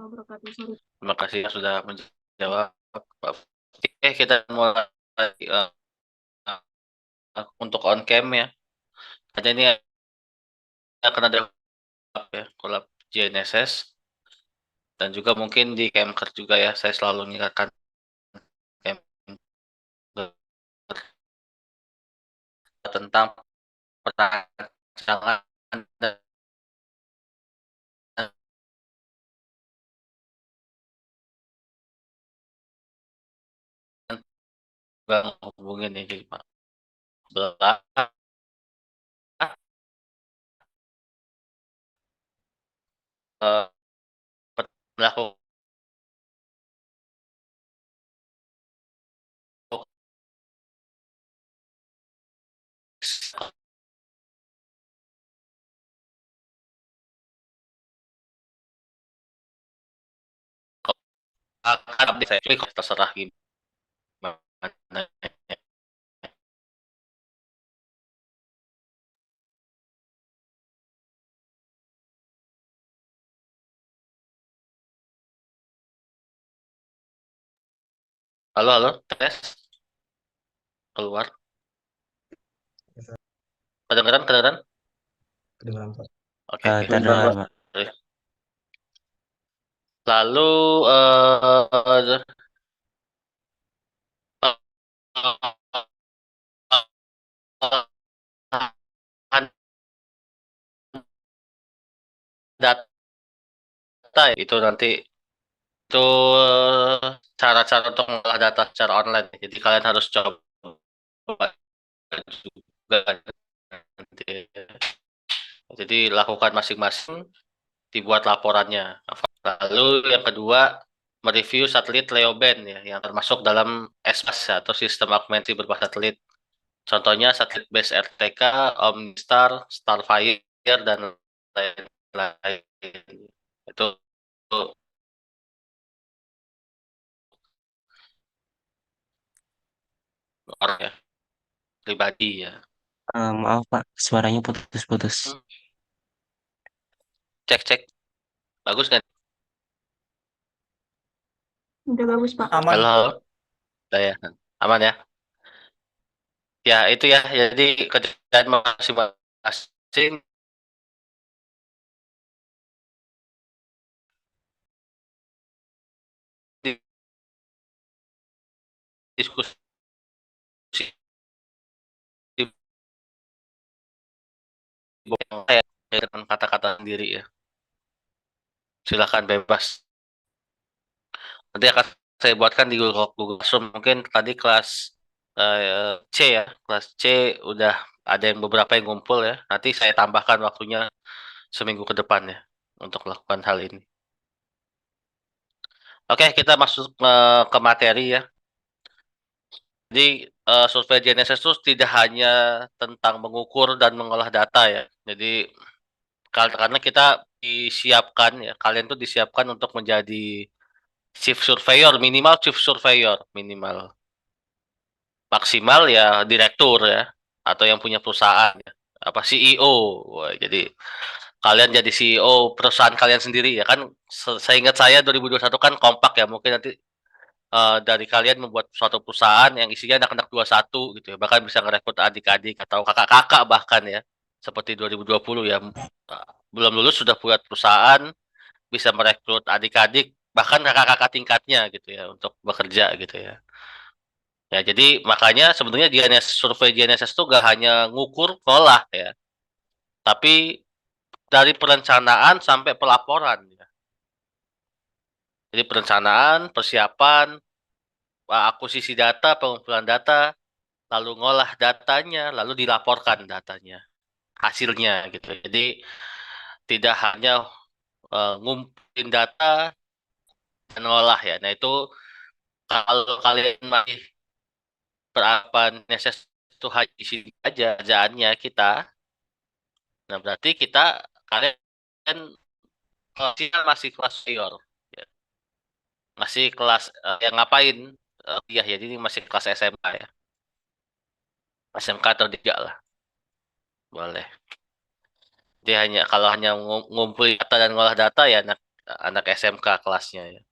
wabarakatuh. Sorry. Terima kasih yang sudah menjawab, Pak. Oke, kita mulai untuk on cam ya. Ada ini akan ada collab GNSS dan juga mungkin di Kemker juga ya. Saya selalu mengingatkan Kemker tentang perancangan dan hubungin ya jadi Pak. Belah eh, melakukan akan update saya terserah gimana. Halo, halo, tes keluar. Kedengeran, kedengeran. Kedengaran Pak. Oke, oke. Terdengar, Pak. Lalu data itu nanti itu cara-cara untuk mengolah data secara online. Jadi kalian harus coba juga nanti. Jadi lakukan masing-masing, dibuat laporannya. Lalu yang kedua, mereview satelit LEO band ya, yang termasuk dalam SBAS atau sistem augmentasi berbasis satelit. Contohnya satelit base RTK, Omnistar, Starfire, dan lain-lain. Itu orang ya, pribadi ya. Maaf, Pak. Suaranya putus-putus. Cek, cek. Bagus kan? Udah bagus, Pak. Aman. Halo, halo. Udah ya. Aman ya? Ya, itu ya. Jadi kerjaan masing-masing diskusi dengan kata-kata sendiri ya. Silakan bebas. Nanti akan saya buatkan di Google Classroom. Mungkin tadi kelas C ya, kelas C udah ada yang beberapa yang ngumpul ya. Nanti saya tambahkan waktunya seminggu ke depan ya untuk melakukan hal ini. Oke, kita masuk ke materi ya. Jadi survei GNSS itu tidak hanya tentang mengukur dan mengolah data ya. Jadi karena kita disiapkan ya, kalian tuh disiapkan untuk menjadi chief surveyor, minimal chief surveyor, minimal. Maksimal ya direktur ya, atau yang punya perusahaan ya. Apa CEO. Wah, jadi kalian jadi CEO perusahaan kalian sendiri ya kan. Saya ingat saya 2021 kan kompak ya, mungkin nanti dari kalian membuat suatu perusahaan yang isinya anak-anak 21 gitu ya, bahkan bisa ngerekrut adik-adik atau kakak-kakak bahkan ya, seperti 2020 ya, belum lulus sudah buat perusahaan, bisa merekrut adik-adik bahkan kakak-kakak tingkatnya gitu ya untuk bekerja gitu ya. Ya, jadi makanya sebenarnya survei GNSS itu gak hanya ngukur pola ya, tapi dari perencanaan sampai pelaporan ya. Jadi perencanaan, persiapan, akuisisi data, pengumpulan data, lalu ngolah datanya, lalu dilaporkan datanya, hasilnya gitu. Jadi tidak hanya ngumpulin data dan ngolah ya. Nah itu kalau kalian masih beranggapan necessary itu di sini aja kerjaannya kita, nah berarti kalian masih kelas senior, ya. Masih kelas yang ngapain ya jadi masih kelas SMA ya, SMK atau tidak lah, boleh. Dia hanya kalau hanya ngumpul data dan ngolah data ya, nah anak SMK kelasnya ya.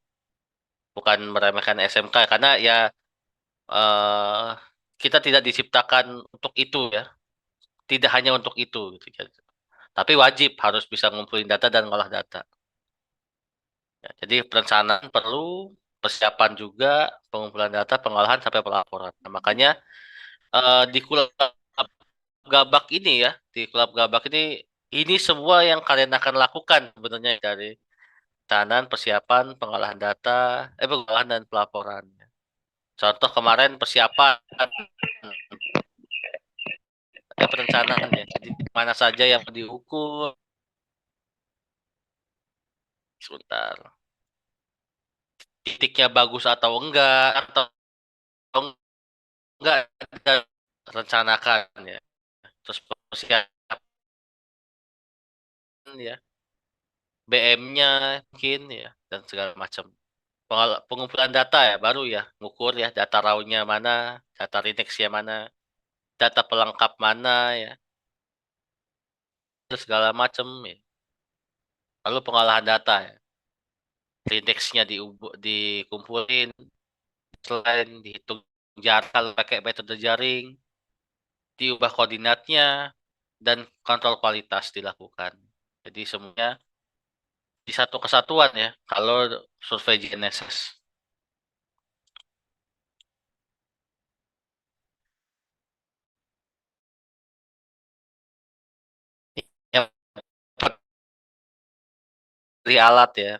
Bukan meremehkan SMK karena ya eh, kita tidak diciptakan untuk itu ya. Tidak hanya untuk itu gitu ya. Tapi wajib harus bisa ngumpulin data dan ngolah data. Ya, jadi perencanaan perlu, persiapan juga, pengumpulan data, pengolahan sampai pelaporan. Nah, makanya di klub Gabak ini ya, di klub Gabak ini semua yang kalian akan lakukan sebenarnya dari perencanaan, persiapan, pengolahan data, pengolahan dan pelaporan. Contoh kemarin persiapan perencanaan ya. Jadi mana saja yang diukur. Sebentar. Titiknya bagus atau enggak atau enggak kita rencanakan ya. Terus persiapan ya. BM-nya mungkin ya dan segala macam. Pengumpulan data ya baru ya, ngukur ya data raw-nya mana, data index-nya mana, data pelengkap mana ya. Terus segala macam ya. Lalu pengolahan data ya. Index-nya dikumpulin, selain dihitung jarak kalau pakai metode jaring, diubah koordinatnya, dan kontrol kualitas dilakukan. Jadi semuanya di satu kesatuan ya, kalau survei GNSS. Yang dari alat ya.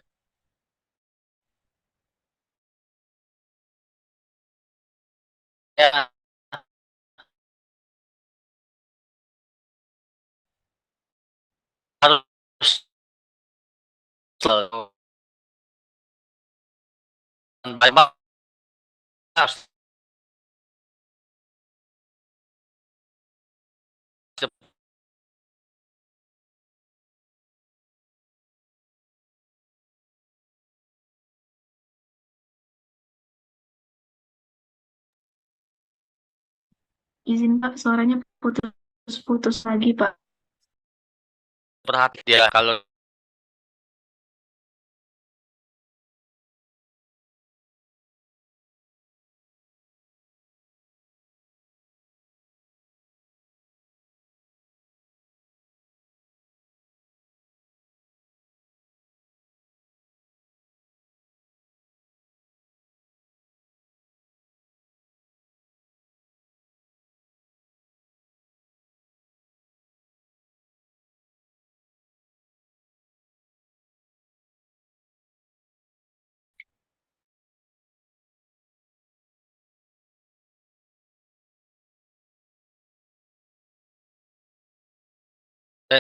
Ya, harus selalu memang harus Izin Pak, suaranya putus-putus lagi Pak. perhati ya kalau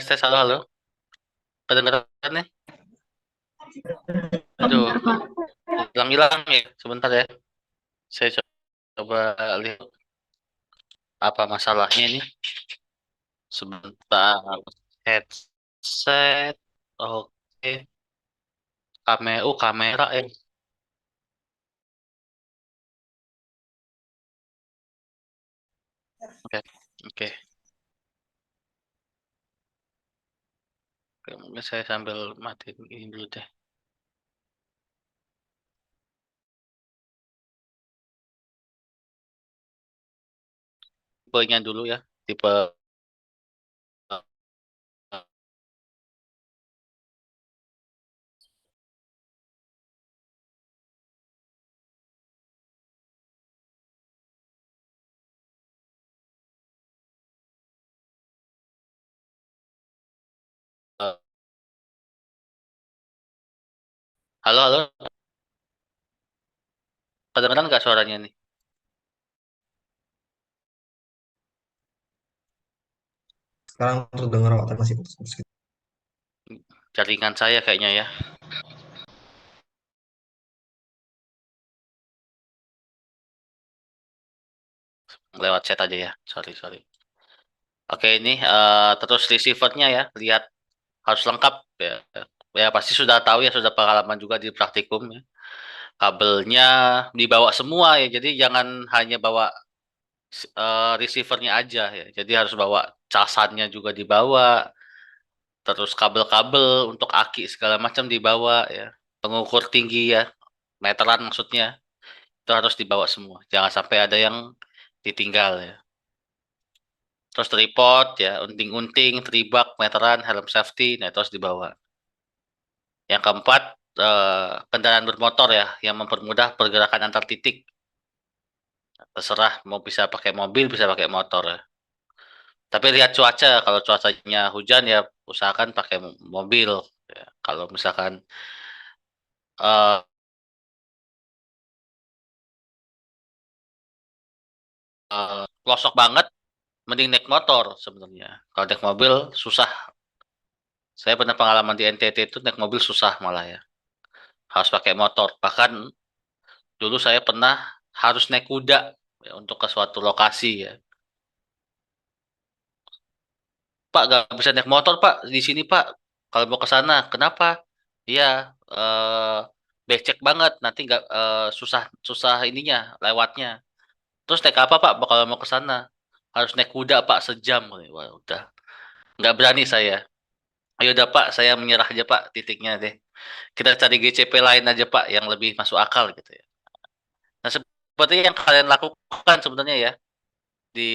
tes halo halo kedengeran nih. Aduh, Bentar Pak. hilang-hilang ya sebentar ya. Saya coba lihat apa masalahnya ini. Sebentar. Headset. Oke. Kamera ya. Oke. Oke. Oke, mungkin saya sambil matiin ini dulu deh. Tipenya dulu ya. Tipe eh, halo halo. Kedengeran nggak suaranya nih? Sekarang terdengar Pak, tapi masih putus-putus gitu. Jaringan saya kayaknya ya. Lewat chat aja ya. Sorry. Oke, ini terus receivernya ya. Lihat harus lengkap ya. Ya pasti sudah tahu ya, sudah pengalaman juga di praktikum ya. Kabelnya dibawa semua ya. Jadi jangan hanya bawa receivernya aja ya. Jadi harus bawa casannya juga dibawa. terus kabel-kabel untuk aki segala macam dibawa ya. Pengukur tinggi ya, meteran maksudnya, itu harus dibawa semua. Jangan sampai ada yang ditinggal ya. Terus tripod ya, unting-unting, tribak, meteran, helm safety, nah itu harus dibawa. Yang keempat, kendaraan bermotor ya, yang mempermudah pergerakan antar titik. Terserah mau bisa pakai mobil, bisa pakai motor ya. Tapi lihat cuaca, kalau cuacanya hujan ya usahakan pakai mobil. Ya. Kalau misalkan eh pelosok banget, mending naik motor sebenarnya. Kalau naik mobil susah. Saya pernah pengalaman di NTT itu naik mobil susah malah ya. Harus pakai motor. Bahkan dulu saya pernah harus naik kuda ya, untuk ke suatu lokasi ya. Pak, gak bisa naik motor Pak di sini Pak. Kalau mau ke sana, kenapa? Iya, becek banget. Nanti nggak susah susah ininya lewatnya. Terus naik apa Pak? Kalau mau ke sana harus naik kuda Pak sejam. Wah, udah nggak berani saya. Ayo udah Pak, saya menyerah aja Pak titiknya deh. Kita cari GCP lain aja Pak yang lebih masuk akal gitu ya. Nah, seperti yang kalian lakukan sebenarnya ya di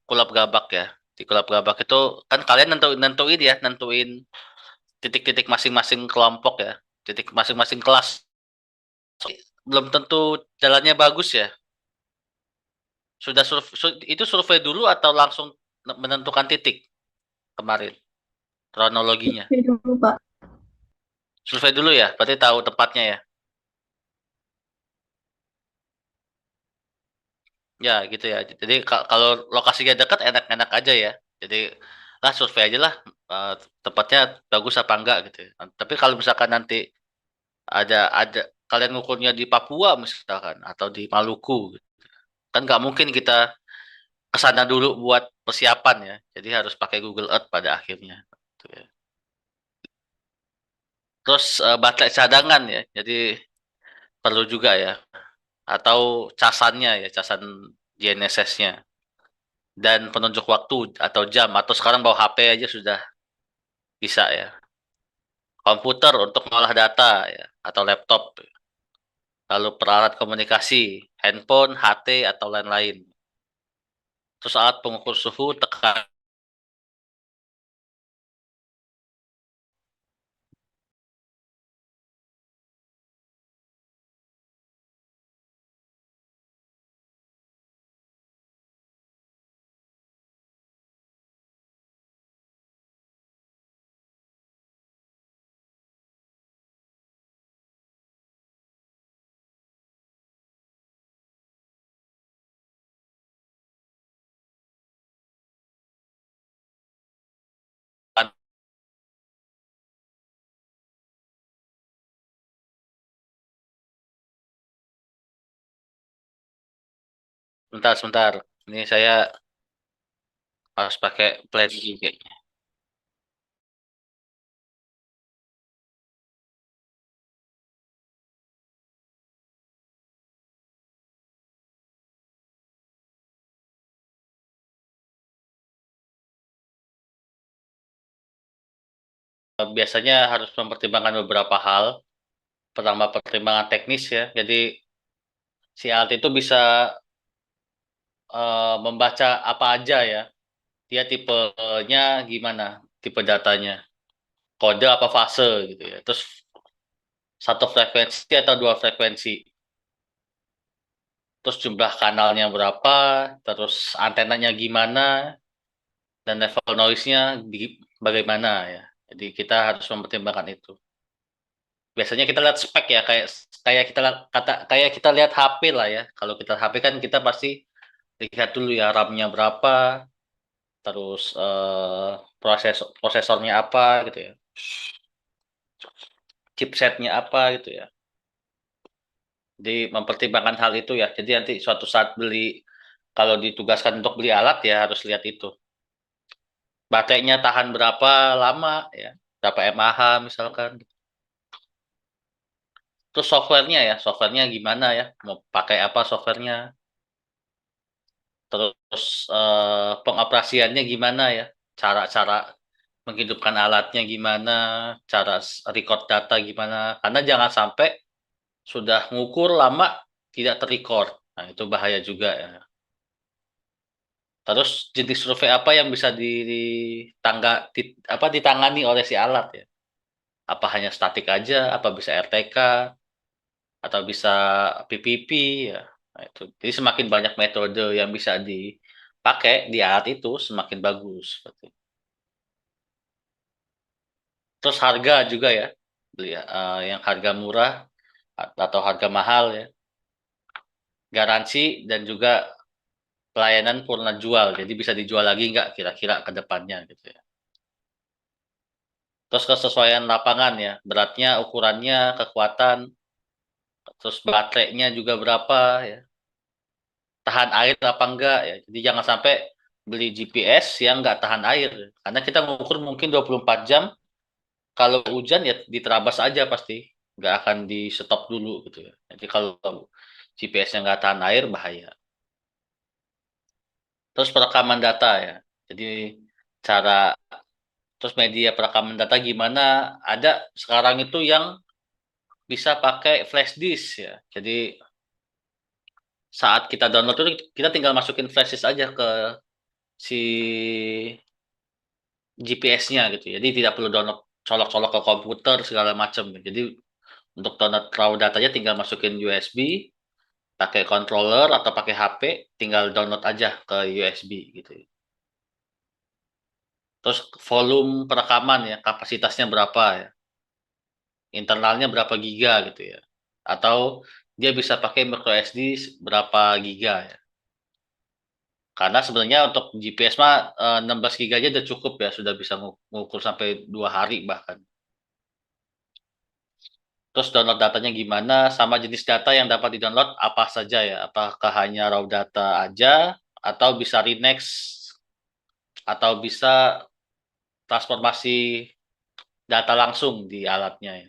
Kulab Gabak ya. Di Kulab Gabak itu kan kalian nentuin ya, nentuin titik-titik masing-masing kelompok ya, titik masing-masing kelas. Belum tentu jalannya bagus ya. Sudah itu survei dulu atau langsung menentukan titik kemarin kronologinya? Oke dulu, Pak. Survei dulu ya, berarti tahu tepatnya ya. Ya gitu ya. Jadi kalau lokasinya dekat enak-enak aja ya. Jadi lah survei aja lah eh, tempatnya bagus apa enggak gitu ya. Tapi kalau misalkan nanti ada kalian ngukurnya di Papua misalkan atau di Maluku gitu. Kan nggak mungkin kita ke sana dulu buat persiapan ya. Jadi harus pakai Google Earth pada akhirnya. Gitu ya. Terus baterai cadangan ya. Jadi perlu juga ya. Atau casannya ya, casan GNSS-nya. Dan penunjuk waktu atau jam. Atau sekarang bawa HP aja sudah bisa ya. Komputer untuk mengolah data ya. Atau laptop. Lalu peralatan komunikasi, handphone, HT, atau lain-lain. Terus alat pengukur suhu, tekanan. Sebentar, sebentar. Ini saya harus pakai plan B kayaknya. Biasanya harus mempertimbangkan beberapa hal. Pertama, pertimbangan teknis ya. Jadi si alat itu bisa membaca apa aja ya. Dia tipenya gimana, tipe datanya. Kode apa fase gitu ya. Terus satu frekuensi atau dua frekuensi. Terus jumlah kanalnya berapa, terus antenanya gimana, dan level noise-nya bagaimana ya. Jadi kita harus mempertimbangkan itu. Biasanya kita lihat spek ya, kayak kayak kita lihat HP lah ya. Kalau kita HP kan kita pasti lihat dulu ya RAM-nya berapa, terus prosesornya apa gitu ya, chipsetnya apa gitu ya. Jadi mempertimbangkan hal itu ya. Jadi nanti suatu saat beli, kalau ditugaskan untuk beli alat ya harus lihat itu. Baterainya tahan berapa lama ya, berapa mAh misalkan. Terus softwarenya ya, softwarenya gimana ya, mau pakai apa softwarenya. Terus pengoperasiannya gimana ya, cara-cara menghidupkan alatnya gimana, cara record data gimana. Karena jangan sampai sudah ngukur lama tidak terrecord. Nah, itu bahaya juga ya. Terus jenis survei apa yang bisa ditangani oleh si alat ya? Apa hanya statik aja, apa bisa RTK, atau bisa PPP ya. Nah, itu. Jadi semakin banyak metode yang bisa dipakai di alat itu semakin bagus. Terus harga juga ya, beli yang harga murah atau harga mahal ya, garansi dan juga pelayanan purna jual, jadi bisa dijual lagi nggak kira-kira ke depannya gitu ya. Terus kesesuaian lapangan ya, beratnya, ukurannya, kekuatan, terus baterainya juga berapa ya, tahan air apa enggak ya. Jadi jangan sampai beli GPS yang nggak tahan air, karena kita ngukur mungkin 24 jam, kalau hujan ya diterabas aja pasti, nggak akan di stop dulu gitu ya. Jadi kalau GPS-nya nggak tahan air bahaya. Terus perekaman data ya. Jadi cara terus media perekaman data gimana? Ada sekarang itu yang bisa pakai flash disk ya. Jadi saat kita download itu kita tinggal masukin flash disk aja ke si GPS-nya gitu. Jadi tidak perlu download colok-colok ke komputer segala macam. Jadi untuk download raw datanya tinggal masukin USB, pakai controller atau pakai HP, tinggal download aja ke USB gitu. Terus volume perekaman ya, kapasitasnya berapa ya, internalnya berapa giga gitu ya, atau dia bisa pakai micro SD berapa giga ya. Karena sebenarnya untuk GPS mah 16 giga aja udah cukup ya, sudah bisa ngukur sampai 2 hari bahkan. Terus download datanya gimana, sama jenis data yang dapat di-download apa saja ya, apakah hanya raw data aja, atau bisa Renex, atau bisa transformasi data langsung di alatnya ya.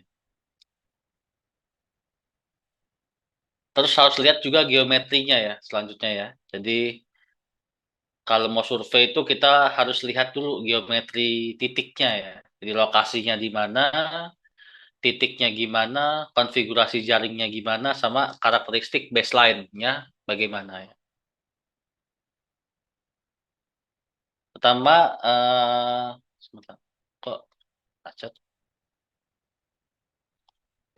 Terus harus lihat juga geometrinya ya selanjutnya ya. Jadi kalau mau survei itu kita harus lihat dulu geometri titiknya ya. Jadi lokasinya di mana, titiknya gimana, konfigurasi jaringnya gimana, sama karakteristik baseline-nya bagaimana ya. Pertama, sebentar. Kok macet?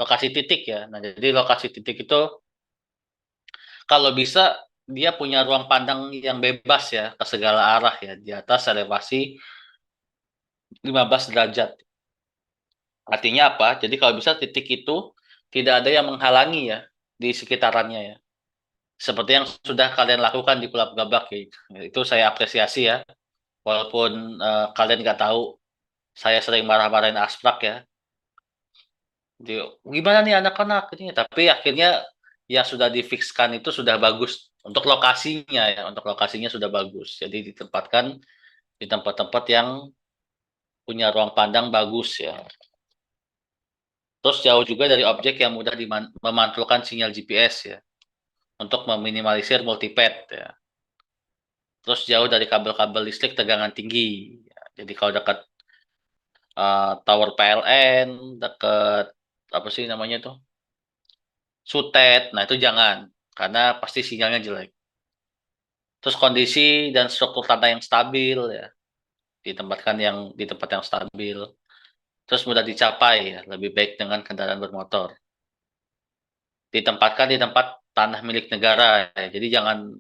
Lokasi titik ya. Nah, jadi lokasi titik itu kalau bisa dia punya ruang pandang yang bebas ya ke segala arah ya di atas elevasi 15 derajat. Artinya apa? Jadi kalau bisa titik itu tidak ada yang menghalangi ya di sekitarannya ya. Seperti yang sudah kalian lakukan di Pulau Gabak ya. Itu saya apresiasi ya. Walaupun kalian nggak tahu, saya sering marah-marahin Asprak ya. Jadi, gimana nih anak-anak ini? Tapi akhirnya yang sudah difikskan itu sudah bagus untuk lokasinya ya. Untuk lokasinya sudah bagus. Jadi ditempatkan di tempat-tempat yang punya ruang pandang bagus ya. Terus jauh juga dari objek yang mudah memantulkan sinyal GPS ya, untuk meminimalisir multipath ya. Terus jauh dari kabel-kabel listrik tegangan tinggi. Ya. Jadi kalau dekat tower PLN, dekat apa sih namanya tuh, sutet, nah itu jangan, karena pasti sinyalnya jelek. Terus kondisi dan struktur tanah yang stabil ya, ditempatkan di tempat yang stabil. Terus mudah dicapai ya, lebih baik dengan kendaraan bermotor. Ditempatkan di tempat tanah milik negara ya. Jadi jangan,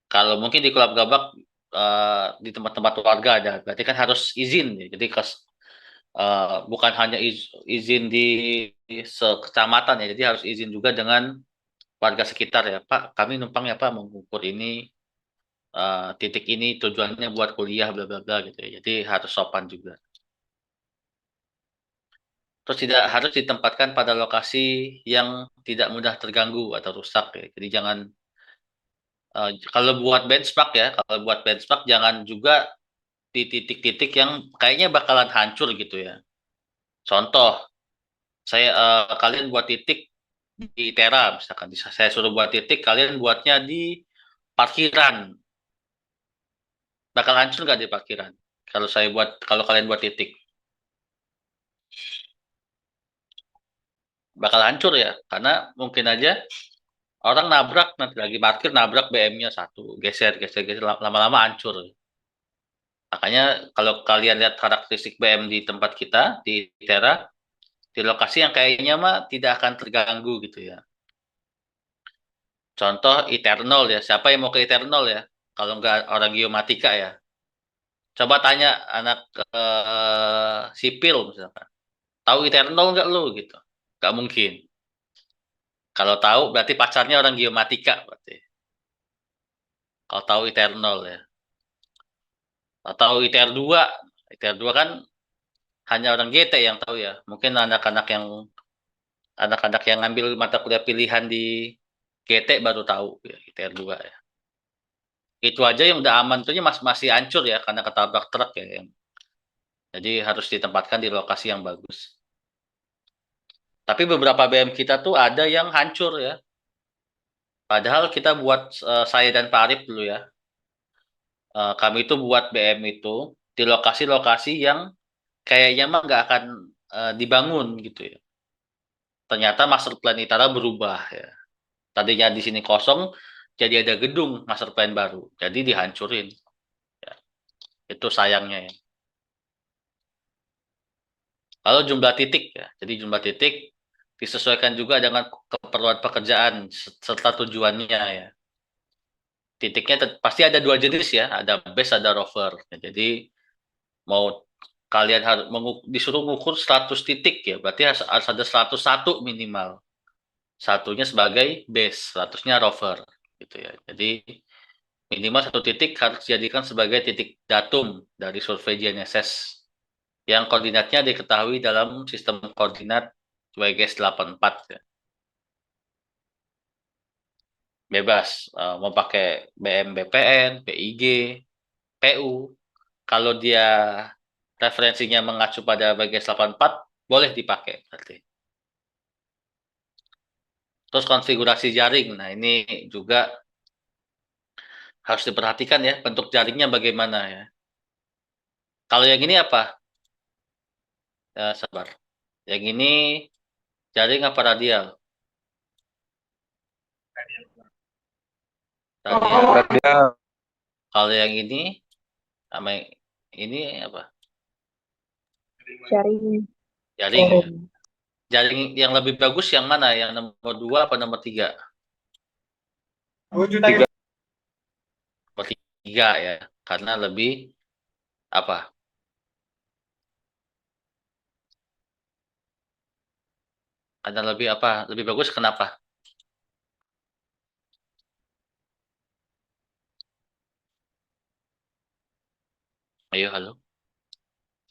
kalau mungkin di Kulab Gabak di tempat-tempat warga ada, berarti kan harus izin ya. Jadi bukan hanya izin di sekecamatan ya, jadi harus izin juga dengan warga sekitar ya. Pak, kami numpang ya Pak mengukur ini, titik ini tujuannya buat kuliah bla bla bla gitu ya. Jadi harus sopan juga. Terus tidak harus ditempatkan pada lokasi yang tidak mudah terganggu atau rusak ya. Jadi jangan kalau buat benchmark ya, kalau buat benchmark jangan juga di titik-titik yang kayaknya bakalan hancur gitu ya. Contoh, kalian buat titik di Tera misalkan, saya suruh buat titik, kalian buatnya di parkiran, bakal hancur nggak di parkiran? kalau kalian buat titik. Bakal hancur ya, karena mungkin aja orang nabrak, nanti lagi parkir nabrak BM-nya satu, geser, lama-lama hancur. Makanya kalau kalian lihat karakteristik BM di tempat kita, di Itera, di lokasi yang kayaknya mah tidak akan terganggu gitu ya. Contoh Eternal ya, siapa yang mau ke Eternal ya? Kalau nggak orang geomatika ya. Coba tanya anak sipil misalkan, tahu Eternal nggak lu gitu? Nggak mungkin. Kalau tahu berarti pacarnya orang geomatika berarti. Kalau tahu Eternal ya. Atau ITR 2. ITR 2 kan hanya orang GT yang tahu ya. Mungkin anak-anak yang ngambil mata kuliah pilihan di GT baru tahu ya ITR 2 ya. Itu aja yang udah aman tuh masih hancur ya karena ketabrak truk ya. Jadi harus ditempatkan di lokasi yang bagus. Tapi beberapa BM kita tuh ada yang hancur ya. Padahal kita buat saya dan Pak Arif dulu ya. Kami itu buat BM itu di lokasi-lokasi yang kayaknya mah nggak akan dibangun gitu ya. Ternyata master plan Itara berubah ya. Tadinya di sini kosong, jadi ada gedung master plan baru. Jadi dihancurin. Ya. Itu sayangnya ya. Lalu jumlah titik ya. Jadi jumlah titik disesuaikan juga dengan keperluan pekerjaan serta tujuannya ya. Titiknya pasti ada dua jenis ya, ada base ada rover. Ya, jadi mau kalian harus disuruh mengukur 100 titik ya, berarti harus ada 101 minimal. Satunya sebagai base, 100-nya rover gitu ya. Jadi minimal satu titik harus dijadikan sebagai titik datum dari survei GNSS yang koordinatnya diketahui dalam sistem koordinat WGS 84 ya. Bebas mau pakai BMBPN, PIG, PU. Kalau dia referensinya mengacu pada WGS 84 boleh dipakai berarti. Terus konfigurasi jaring. Nah, ini juga harus diperhatikan ya, bentuk jaringnya bagaimana ya. Kalau yang ini apa? Ya, sabar. Yang ini jaring apa radial? Radial. Kalau yang ini sama ini apa? Jaring. Jaring ya. Jaring yang lebih bagus yang mana? Yang nomor 2 apa nomor 3? Tiga. Nomor 3 ya. Karena lebih apa? Karena lebih apa? Lebih bagus kenapa? Ayo, halo.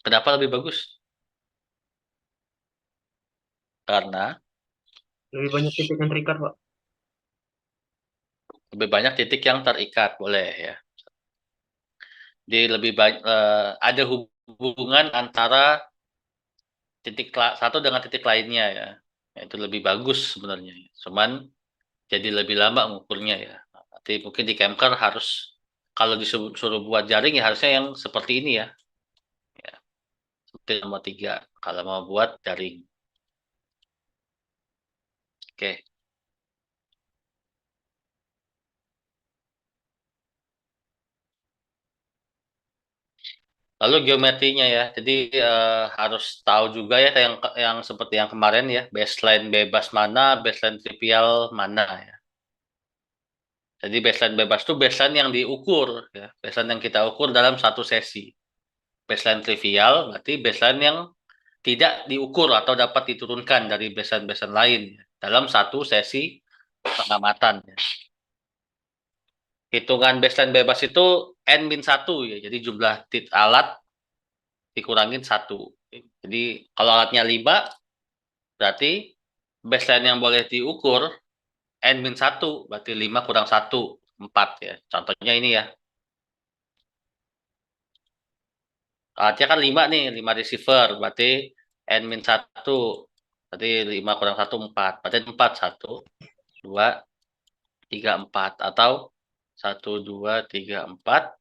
Kenapa lebih bagus? Karena Lebih banyak titik yang terikat, Pak. lebih banyak titik yang terikat, boleh ya. Jadi lebih banyak ada hubungan antara titik satu dengan titik lainnya ya. Itu lebih bagus sebenarnya. Cuman jadi lebih lama mengukurnya ya. Nanti mungkin di Kemker harus kalau disuruh buat jaring ya harusnya yang seperti ini ya. Ya, seperti nomor 3 kalau mau buat jaring. Oke. Lalu geometrinya ya. Jadi harus tahu juga ya yang seperti yang kemarin ya, baseline bebas mana, baseline trivial mana ya. Jadi baseline bebas itu baseline yang diukur ya. Baseline yang kita ukur dalam satu sesi. Baseline trivial berarti baseline yang tidak diukur atau dapat diturunkan dari baseline-baseline lain ya, dalam satu sesi pengamatan ya. Hitungan baseline bebas itu n-1 ya. Jadi jumlah alat dikurangin 1. Jadi kalau alatnya 5 berarti baseline yang boleh diukur n-1 berarti 5 kurang 1 4 ya. Contohnya ini ya. Alatnya kan 5 nih, 5 receiver berarti n-1 berarti 5 kurang 1 4. Berarti 4 1 2 3 4 atau 1 2 3 4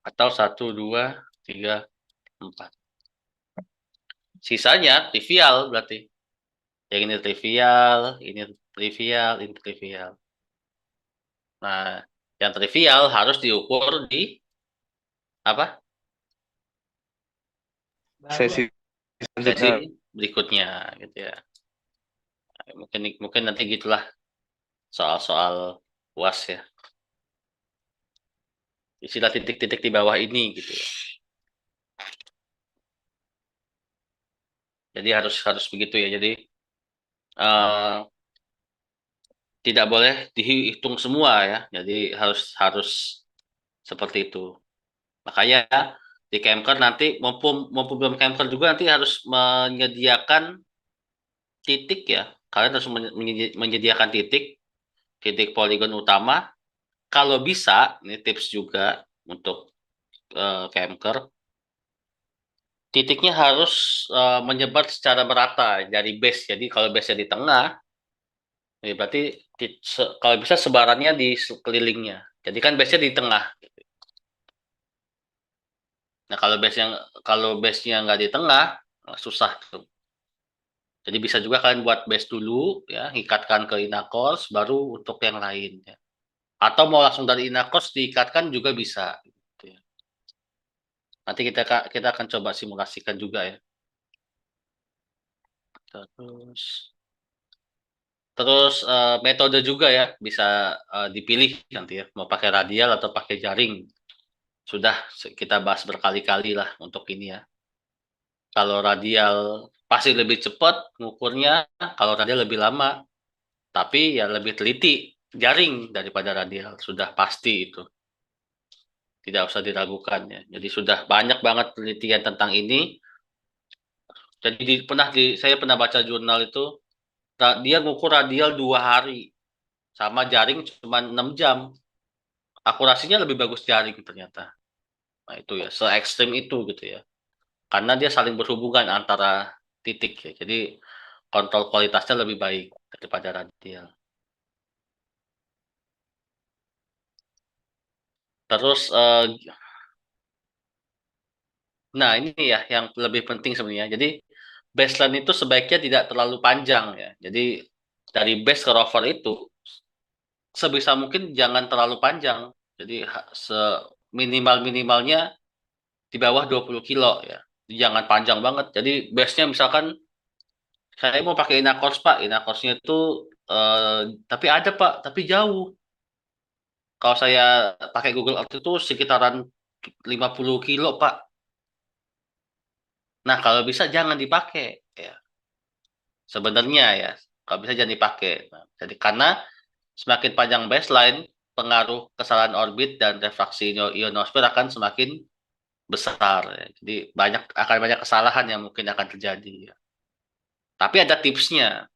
atau 1 2 3, 4. Sisanya trivial berarti. Yang ini trivial, ini trivial, ini trivial. Nah, yang trivial harus diukur di apa? Sesi Sesi selanjutnya. berikutnya gitu ya. Mungkin nanti gitulah soal-soal UAS ya. Istilah titik-titik di bawah ini gitu ya. Jadi harus begitu ya. Jadi eh, tidak boleh dihitung semua ya. Jadi harus seperti itu. Makanya di Kemker nanti maupun belum Kemker juga nanti harus menyediakan titik ya. Kalian harus menyediakan titik poligon utama. Kalau bisa, ini tips juga untuk Kemker, titiknya harus menyebar secara merata dari base. Jadi kalau base-nya di tengah, ya berarti kalau bisa sebarannya di sekelilingnya. Jadi kan base-nya di tengah. Nah kalau base-nya nggak di tengah, susah tuh. Jadi bisa juga kalian buat base dulu, ya, ikatkan ke Inakos, baru untuk yang lain. Ya. Atau mau langsung dari Inakos diikatkan juga bisa. Gitu ya. Nanti kita akan coba simulasikan juga ya. Terus metode juga ya bisa dipilih nanti ya, mau pakai radial atau pakai jaring. Sudah kita bahas berkali-kali lah untuk ini ya. Kalau radial pasti lebih cepat ngukurnya, kalau radial lebih lama. Tapi ya lebih teliti jaring daripada radial, sudah pasti itu. Tidak usah diragukan ya. Jadi sudah banyak banget penelitian tentang ini. Jadi saya pernah baca jurnal itu, dia ngukur radial 2 hari, sama jaring cuma 6 jam. Akurasinya lebih bagus jaring ternyata. Nah itu ya, se ekstrim itu gitu ya. Karena dia saling berhubungan antara titik ya. Jadi kontrol kualitasnya lebih baik daripada radial. Terus nah ini ya yang lebih penting sebenarnya. Jadi baseline itu sebaiknya tidak terlalu panjang ya. Jadi dari base ke rover itu sebisa mungkin jangan terlalu panjang. Jadi seminimal-minimalnya di bawah 20 kilo ya. Jangan panjang banget. Jadi base-nya misalkan saya mau pakai Inakors Pak, Inakorsnya itu tapi ada Pak, tapi jauh. Kalau saya pakai Google Earth itu sekitaran 50 kilo Pak. Nah, kalau bisa jangan dipakai ya. Sebenarnya ya, kalau bisa jangan dipakai. Nah, jadi karena semakin panjang baseline, pengaruh kesalahan orbit dan refraksi ionosfer akan semakin besar. Ya. Jadi akan banyak kesalahan yang mungkin akan terjadi. Ya. Tapi ada tipsnya.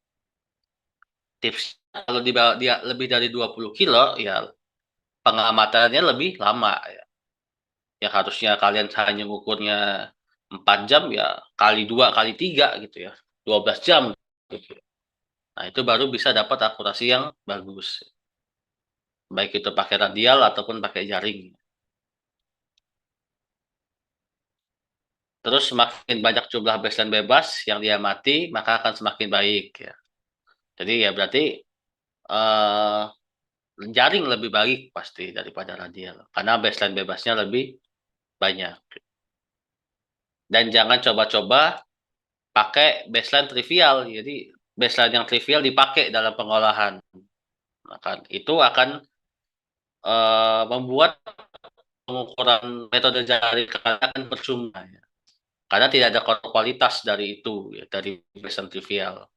Tips kalau dia lebih dari 20 kilo, ya pengamatannya lebih lama. Ya. Yang harusnya kalian hanya ukurnya 4 jam, ya kali 2, kali 3 gitu ya. 12 jam. Gitu. Nah, itu baru bisa dapat akurasi yang bagus. Baik itu pakai radial ataupun pakai jaring. Terus semakin banyak jumlah baseline bebas yang diamati, maka akan semakin baik ya. Jadi ya berarti eh, jaring lebih baik pasti daripada radial karena baseline bebasnya lebih banyak. Dan jangan coba-coba pakai baseline trivial. Jadi baseline yang trivial dipakai dalam pengolahan. Maka itu akan membuat pengukuran metode jaring akan percuma ya. Karena tidak ada kualitas dari itu ya, dari baseline trivial.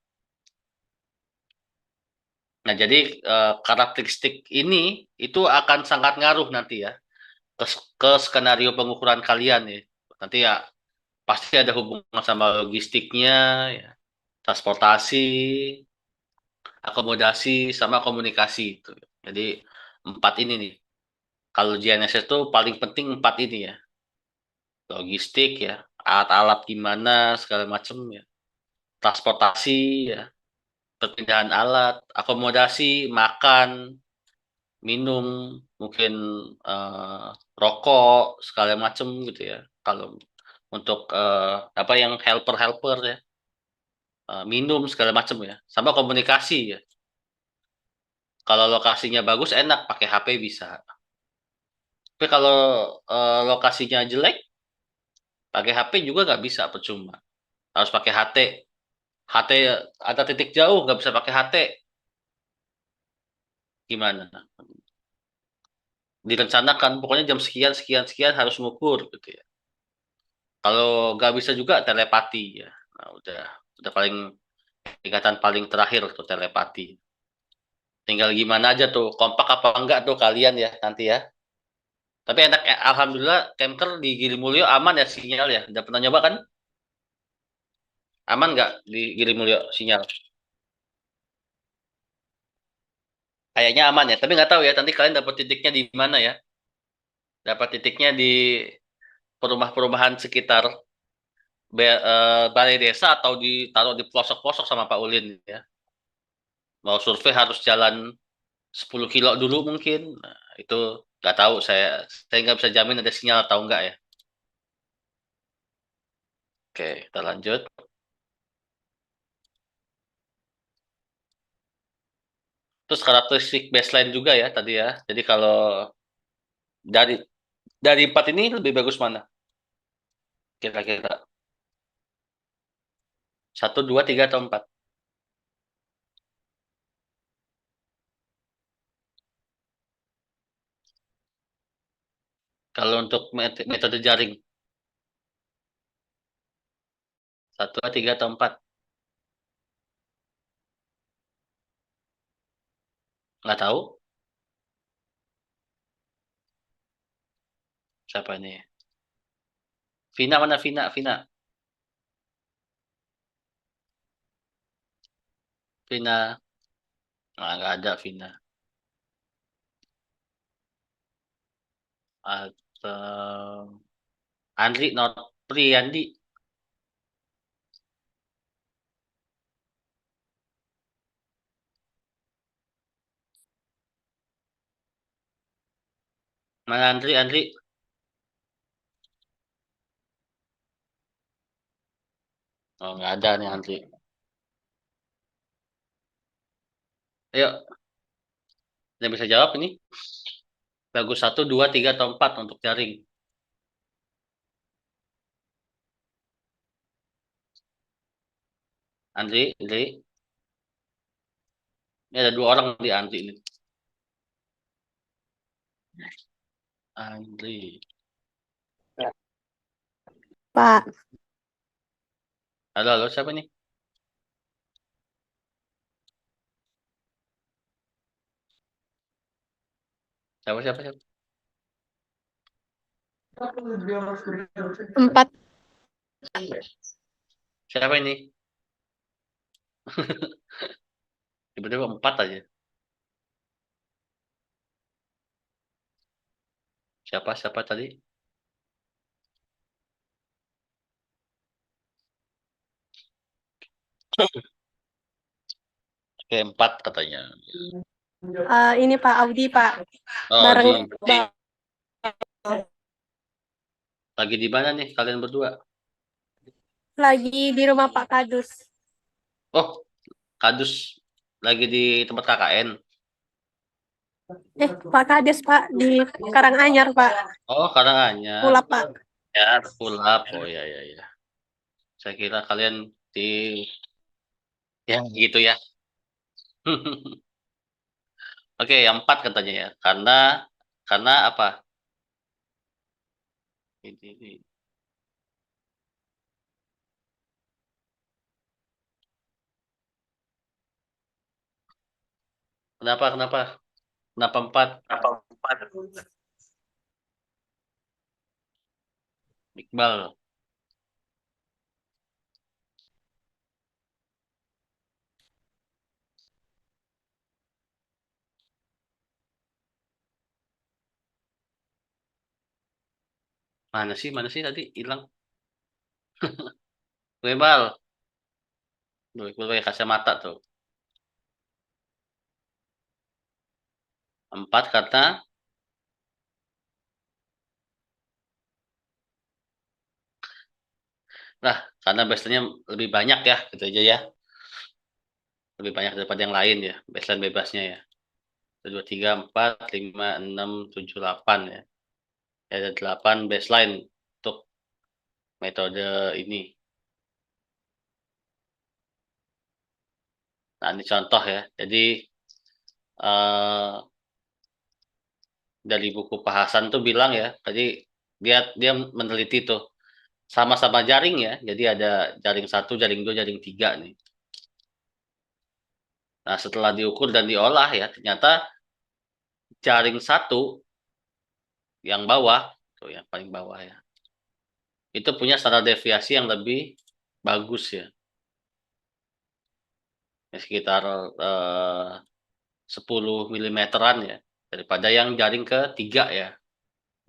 Nah, jadi karakteristik ini itu akan sangat ngaruh nanti ya ke skenario pengukuran kalian ya. Nanti ya pasti ada hubungan sama logistiknya, ya, transportasi, akomodasi, sama komunikasi itu. Jadi 4 ini nih. Kalau GNSS itu paling penting 4 ini ya. Logistik ya, alat-alat gimana segala macam ya. Transportasi ya, perpindahan alat, akomodasi, makan, minum, mungkin rokok segala macam gitu ya. Kalau untuk apa yang helper-helper ya, minum segala macam ya, sama komunikasi ya. Kalau lokasinya bagus enak pakai HP bisa. Tapi kalau lokasinya jelek, pakai HP juga nggak bisa, percuma. Harus pakai HT. HT ada titik jauh, nggak bisa pakai HT. Gimana? Direncanakan, pokoknya jam sekian, sekian, sekian harus ngukur gitu ya. Kalau nggak bisa juga telepati ya. Nah, udah paling tingkatan paling terakhir tuh telepati. Tinggal gimana aja tuh, kompak apa enggak tuh kalian ya nanti ya. Tapi enak, alhamdulillah Kemker di Gili Mulyo aman ya sinyal ya. Udah pernah nyoba kan? Aman nggak di Gili Mulyo sinyal? Kayaknya aman ya, tapi nggak tahu ya. Nanti kalian dapat titiknya di mana ya? Dapat titiknya di perumahan-perumahan sekitar balai desa atau ditaruh di pelosok-pelosok sama Pak Ulin ya. Mau survei harus jalan 10 kilo dulu mungkin. Nah, itu nggak tahu saya nggak bisa jamin ada sinyal atau enggak ya. Oke, kita lanjut. Terus karakteristik baseline juga ya tadi ya. Jadi kalau dari dari empat ini lebih bagus mana? Kira-kira satu, dua, tiga atau empat? Kalau untuk metode jaring satu, dua, tiga atau empat? Nggak tahu. Siapa ini? Vina mana Vina? Vina. Vina. Nggak ada Vina. Atau Andri, not Priandi. Mana Andri? Andri? Oh, nggak ada nih Andri. Ayo, yang bisa jawab ini. Bagus satu, dua, tiga atau empat untuk jaring. Andri, Andri. Ini ada dua orang di Andri ini. Andri. Pak, Halo, halo, siapa nih? Siapa, siapa, siapa? 4. Siapa ini? Tiba-tiba empat aja. Siapa, siapa tadi? Oke, empat katanya. Ini Pak Audi, Pak. Oh, Bareng lagi di mana nih kalian berdua? lagi di rumah Pak Kadus. Oh, Kadus lagi di tempat KKN. Pak Kades, Pak, di Karanganyar, Pak. Oh, Karanganyar. Pulap, Pak. Ya, pulap. Oh, ya, ya, ya. Saya kira kalian di ya gitu ya. Oke, yang empat katanya ya. Karena apa? Ini. Kenapa? Kenapa? Kenapa empat? Kenapa empat? Iqbal. Mana sih? Mana sih tadi hilang? Iqbal. Duh, Iqbal pakai kacamata tuh. Empat karena Nah, karena baseline-nya lebih banyak ya, gitu aja ya. Lebih banyak daripada yang lain ya, baseline bebasnya ya. 2, 3, 4, 5, 6, 7, 8 ya. Ya, ada 8 baseline untuk metode ini. Nah, ini contoh ya. Jadi, eh, dari buku Pak Hasan tuh bilang ya, tadi dia meneliti tuh sama-sama jaring ya. Jadi ada jaring 1, jaring 2, jaring 3 nih. Nah, setelah diukur dan diolah ya, ternyata jaring 1 yang bawah, tuh yang paling bawah ya, itu punya standar deviasi yang lebih bagus ya. Sekitar 10 milimeteran ya, daripada yang jaring ketiga ya.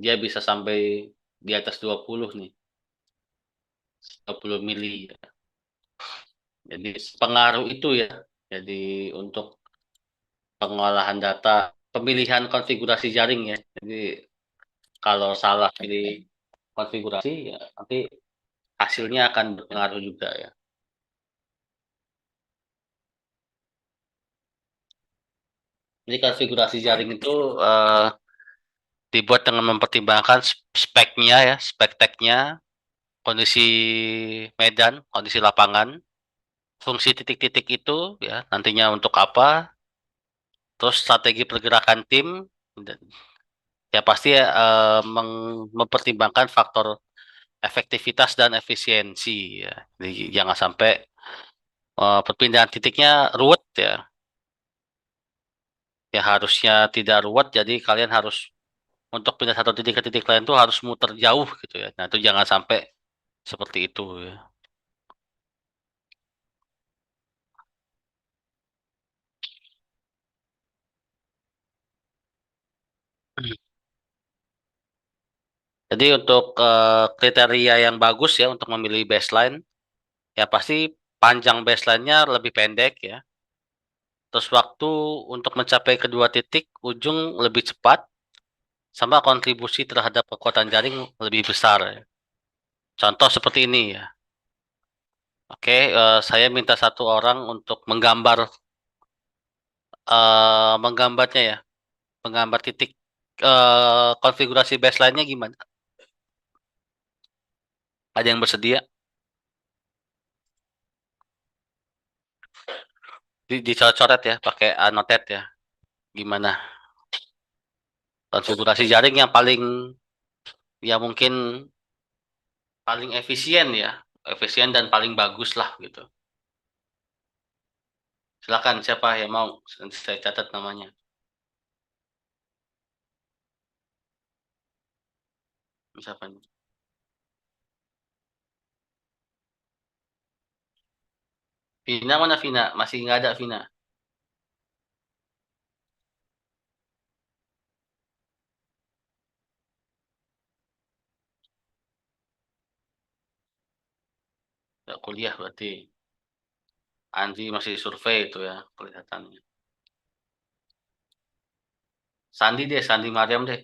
Dia bisa sampai di atas 20 nih, 20 mili ya. Jadi pengaruh itu ya. Jadi untuk pengolahan data, pemilihan konfigurasi jaring ya. Jadi kalau salah pilih konfigurasi ya nanti hasilnya akan berpengaruh juga ya. Jadi konfigurasi jaring itu dibuat dengan mempertimbangkan speknya ya, spek teknya, kondisi medan, kondisi lapangan, fungsi titik-titik itu ya nantinya untuk apa, terus strategi pergerakan tim, dan ya pasti ya, mempertimbangkan faktor efektivitas dan efisiensi ya. Jadi jangan sampai perpindahan titiknya ruwet ya. Ya harusnya tidak ruwet, jadi kalian harus untuk pindah satu titik ke titik lain tuh harus muter jauh gitu ya. Nah itu jangan sampai seperti itu ya. Jadi untuk kriteria yang bagus ya untuk memilih baseline, ya pasti panjang baseline-nya lebih pendek ya. Terus waktu untuk mencapai kedua titik ujung lebih cepat, sama kontribusi terhadap kekuatan jaring lebih besar ya. Contoh seperti ini ya. Oke, saya minta satu orang untuk menggambarnya ya, menggambar titik konfigurasi baseline-nya gimana? Ada yang bersedia? Dicoret-coret ya, pakai annotate ya. Gimana? Konfigurasi jaring yang paling ya mungkin paling efisien ya, efisien dan paling bagus lah gitu. Silakan siapa yang mau, saya catat namanya. Siapa nih? Vina mana Vina? Masih nggak ada Vina. Nggak kuliah berarti. Andi masih survei itu ya kelihatannya. Sandi deh, Sandi Mariam deh.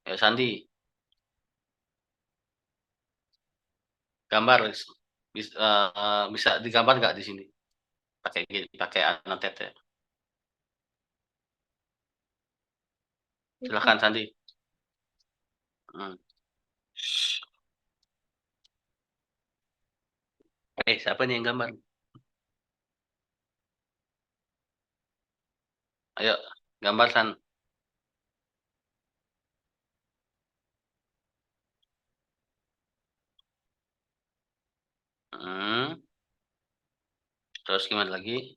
Ya Sandi, gambar bisa, bisa digambar nggak di sini? Pakai annotate ya. Silakan Sandi. Hmm. Siapa nih yang gambar? Ayo, gambar San. Hmm. Terus gimana lagi?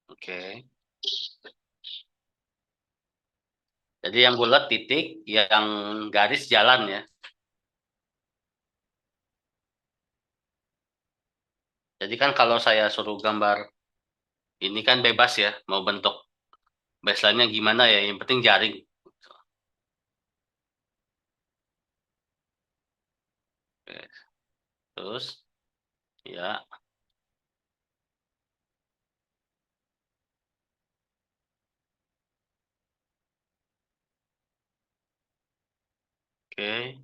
Oke. Jadi yang bulat titik, yang garis jalan ya. Jadi kan kalau saya suruh gambar ini kan bebas ya, mau bentuk baseline-nya gimana ya, yang penting jaring. Oke. Terus ya, Oke.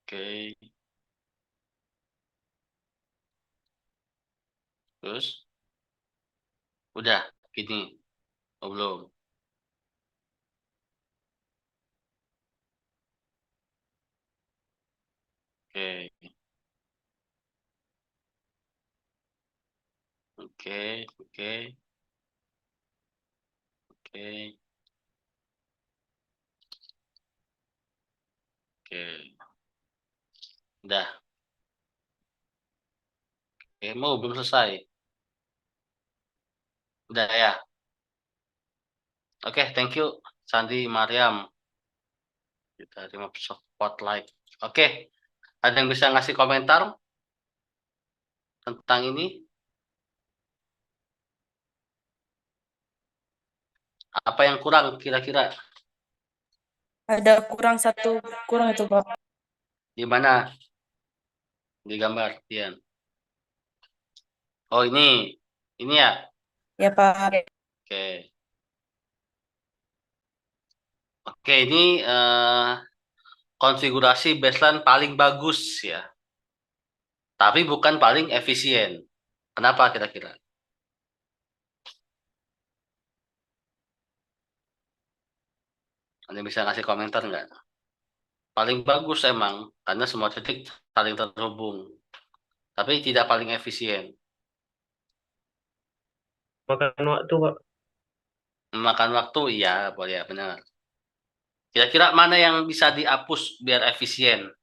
Oke. Terus udah gini. Oh, belum. Oke. Oke. Oke. Oke. Oke. Udah. Oke, mau belum selesai. Udah ya. Oke, thank you Sandi Mariam. Kita terima spotlight. Oke, ada yang bisa ngasih komentar tentang ini? Apa yang kurang kira-kira? Ada kurang itu Pak. Di mana? Di gambar, Dian. Oh, ini ya. Ya Pak. Oke. Oke, ini konfigurasi baseline paling bagus ya. Tapi bukan paling efisien. Kenapa kira-kira? Ada yang bisa ngasih komentar nggak? Paling bagus emang, karena semua titik saling terhubung. Tapi tidak paling efisien. Makan waktu, Pak. Memakan waktu, iya, boleh ya, benar. Kira-kira mana yang bisa dihapus biar efisien?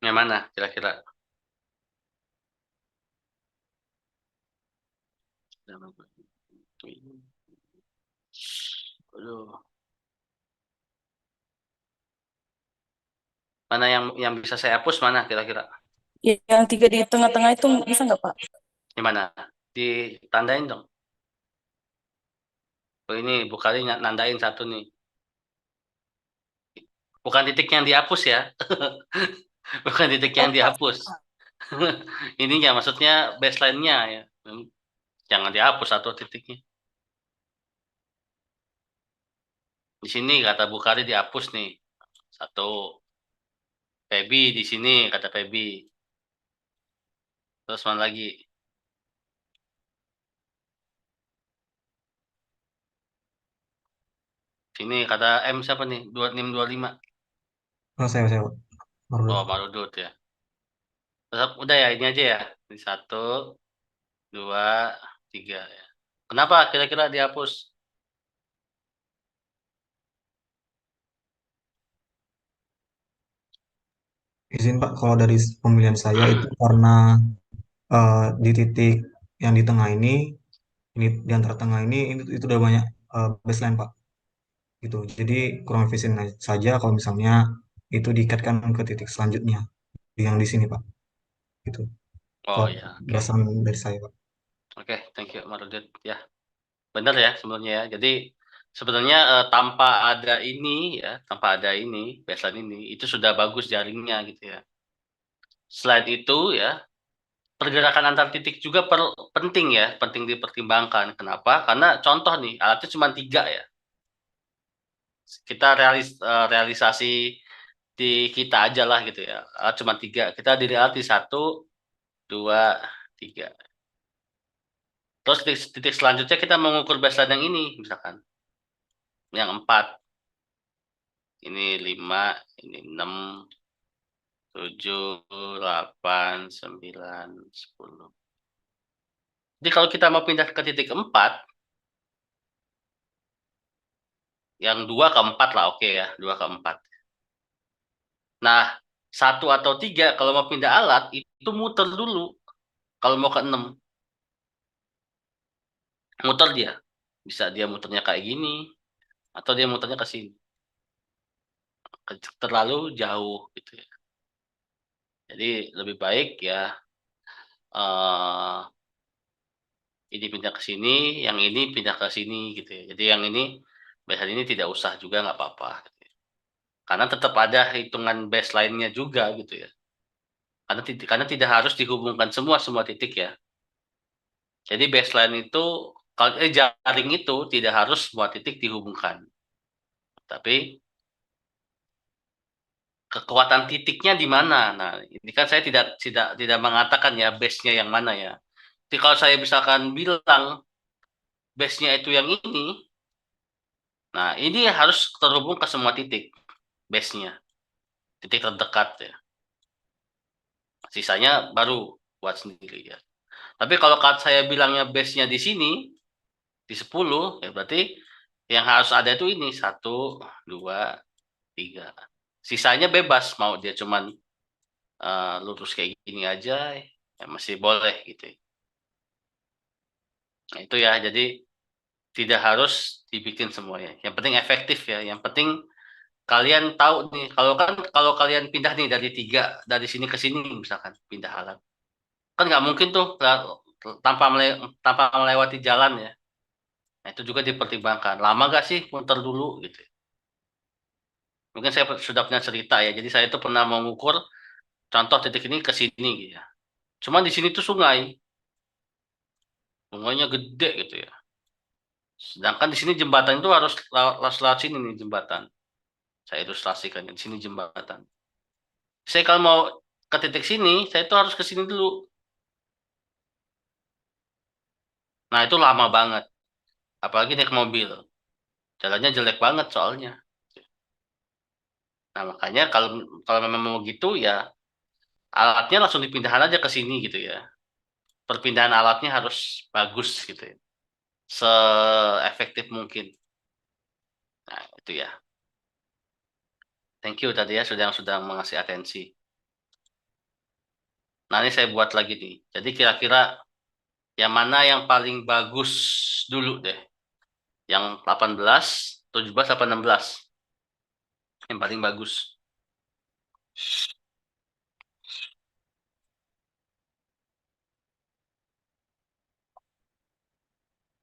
Yang mana kira-kira? Aduh. Mana yang bisa saya hapus mana kira-kira? Yang 3 di tengah-tengah itu bisa nggak Pak? Di mana? Ditandain dong. Oh, ini Bukari nandain satu nih. Bukan titik yang dihapus ya. Bukan titik yang dihapus. Ininya maksudnya baseline-nya ya. Jangan dihapus satu titiknya. Di sini kata Bukari dihapus nih. Satu. Febi di sini kata Febi. Terus mana lagi? Sini kata M siapa nih? 2625. Oh, saya Marudut. Oh, Marudut ya. Terus udah ya, ini aja ya. Ini 1, 2, 3 ya. Kenapa kira-kira dihapus? Izin Pak, kalau dari pemilihan saya itu karena di titik yang di tengah ini di antara tengah ini itu udah banyak baseline Pak. Gitu. Jadi kurang efisien saja kalau misalnya itu diikatkan ke titik selanjutnya yang di sini Pak. Gitu. Oh Kalau ya, oke. berdasarkan dari saya Pak. Oke, thank you Marudut ya. Benar ya sebenarnya ya. Jadi sebenarnya tanpa ada ini baseline ini itu sudah bagus jaringnya gitu ya. Selain itu ya, pergerakan antar titik juga penting ya, penting dipertimbangkan. Kenapa? Karena contoh nih, alatnya cuma 3 ya. Kita realisasi di kita aja lah gitu ya. Alat cuma 3. Kita direalisasi 1, 2, 3. Terus titik selanjutnya kita mengukur baseline yang ini, misalkan. Yang 4. Ini 5, ini 6, 7, 8, 9, 10. Jadi kalau kita mau pindah ke titik 4, yang 2 ke 4 lah, oke ya, 2 ke 4. Nah, 1 atau 3 kalau mau pindah alat, itu muter dulu. Kalau mau ke 6, muter dia. Bisa dia muternya kayak gini, atau dia muternya ke sini. Terlalu jauh gitu ya. Jadi lebih baik ya ini pindah ke sini, yang ini pindah ke sini gitu ya. Jadi yang ini baseline ini tidak usah juga nggak apa-apa. Gitu ya. Karena tetap ada hitungan baseline-nya juga gitu ya. Karena tidak harus dihubungkan semua titik ya. Jadi baseline itu jaring itu tidak harus semua titik dihubungkan. Tapi kekuatan titiknya di mana? Nah, ini kan saya tidak mengatakan ya base-nya yang mana ya. Jadi kalau saya misalkan bilang base-nya itu yang ini, nah ini harus terhubung ke semua titik base-nya, titik terdekat ya. Sisanya baru buat sendiri ya. Tapi kalau saya bilangnya base-nya di sini, di 10, ya berarti yang harus ada itu ini, 1, 2, 3. Sisanya bebas, mau dia cuman lurus kayak gini aja, ya masih boleh gitu. Nah itu ya, jadi tidak harus dibikin semuanya. Yang penting efektif ya. Yang penting kalian tahu nih, kalau kalian pindah nih dari sini ke sini misalkan pindah alat, kan nggak mungkin tuh tanpa melewati jalan ya. Nah itu juga dipertimbangkan. Lama nggak sih muter dulu gitu. Mungkin saya sudah punya cerita ya. Jadi saya itu pernah mengukur contoh titik ini ke sini gitu ya. Cuman di sini tuh sungainya gede gitu ya. Sedangkan di sini jembatan itu harus lewat sini nih jembatan. Saya ilustrasikan di sini jembatan. Saya kalau mau ke titik sini, saya itu harus ke sini dulu. Nah itu lama banget. Apalagi naik mobil. Jalannya jelek banget soalnya. Nah makanya kalau memang mau gitu ya alatnya langsung dipindahkan aja ke sini gitu ya. Perpindahan alatnya harus bagus gitu ya. Se-efektif mungkin. Nah itu ya. Thank you tadi ya sudah mengasih atensi. Nah ini saya buat lagi nih. Jadi kira-kira yang mana yang paling bagus dulu deh. Yang 18, 17, 18, 16. Yang paling bagus.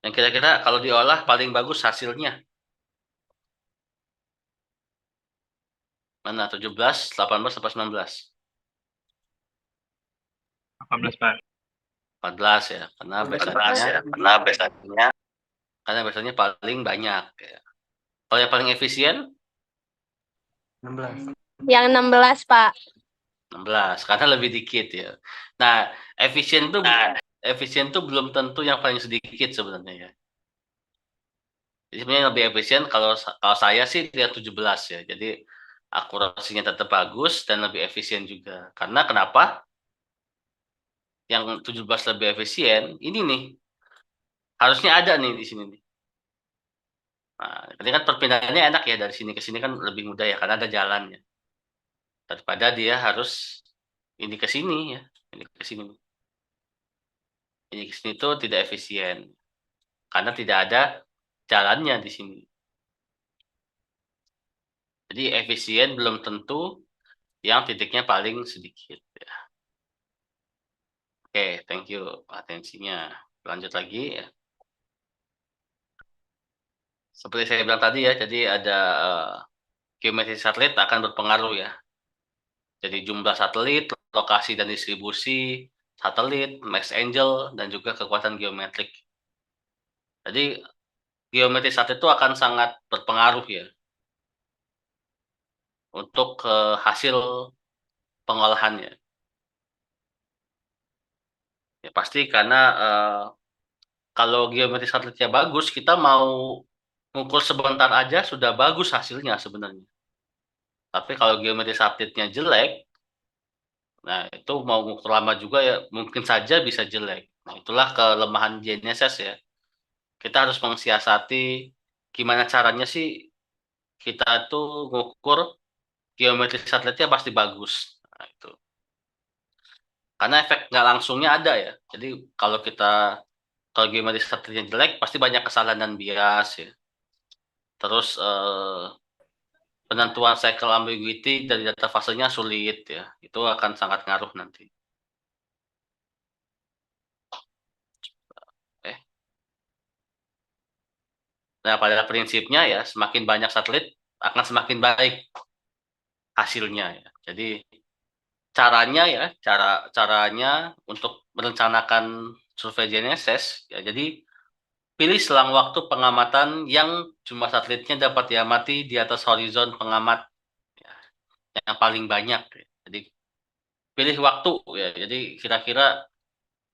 Yang kira-kira kalau diolah paling bagus hasilnya. Mana 17, 18, atau 19? 18 Pak. 14 ya. Karena biasanya paling banyak ya. Kalau yang paling efisien 16. Yang 16, Pak. 16 karena lebih dikit ya. Nah, efisien tuh belum tentu yang paling sedikit sebenarnya ya. Jadi sebenarnya lebih efisien kalau saya sih lihat 17 ya. Jadi akurasinya tetap bagus dan lebih efisien juga. Karena kenapa? Yang 17 lebih efisien, ini nih. Harusnya ada nih di sini nih. Nah, ini kan perpindahannya enak ya dari sini ke sini kan lebih mudah ya karena ada jalannya. Daripada dia harus ini ke sini ya, ini ke sini. Ini ke sini tuh tidak efisien karena tidak ada jalannya di sini. Jadi efisien belum tentu yang titiknya paling sedikit ya. Oke, thank you atensinya. Lanjut lagi ya. Seperti saya bilang tadi ya, jadi ada geometri satelit akan berpengaruh ya. Jadi jumlah satelit, lokasi dan distribusi satelit, mass angel, dan juga kekuatan geometrik. Jadi geometri satelit itu akan sangat berpengaruh ya untuk hasil pengolahannya. Ya pasti karena kalau geometri satelitnya bagus, kita mau ngukur sebentar aja sudah bagus hasilnya sebenarnya. Tapi kalau geometri satelitnya jelek, nah itu mau ngukur lama juga ya mungkin saja bisa jelek. Nah itulah kelemahan GNSS ya. Kita harus mensiasati gimana caranya sih kita tuh ngukur geometri satelitnya pasti bagus. Nah, itu. Karena efek nggak langsungnya ada ya. Jadi kalau geometri satelitnya jelek pasti banyak kesalahan dan bias ya. Terus penentuan cycle ambiguity dari data fasenya sulit ya. Itu akan sangat ngaruh nanti. Nah, pada prinsipnya ya, semakin banyak satelit akan semakin baik hasilnya ya. Jadi caranya ya, caranya untuk merencanakan survei GNSS ya. Jadi pilih selang waktu pengamatan yang jumlah satelitnya dapat diamati di atas horizon pengamat ya, yang paling banyak. Ya. Jadi pilih waktu ya. Jadi kira-kira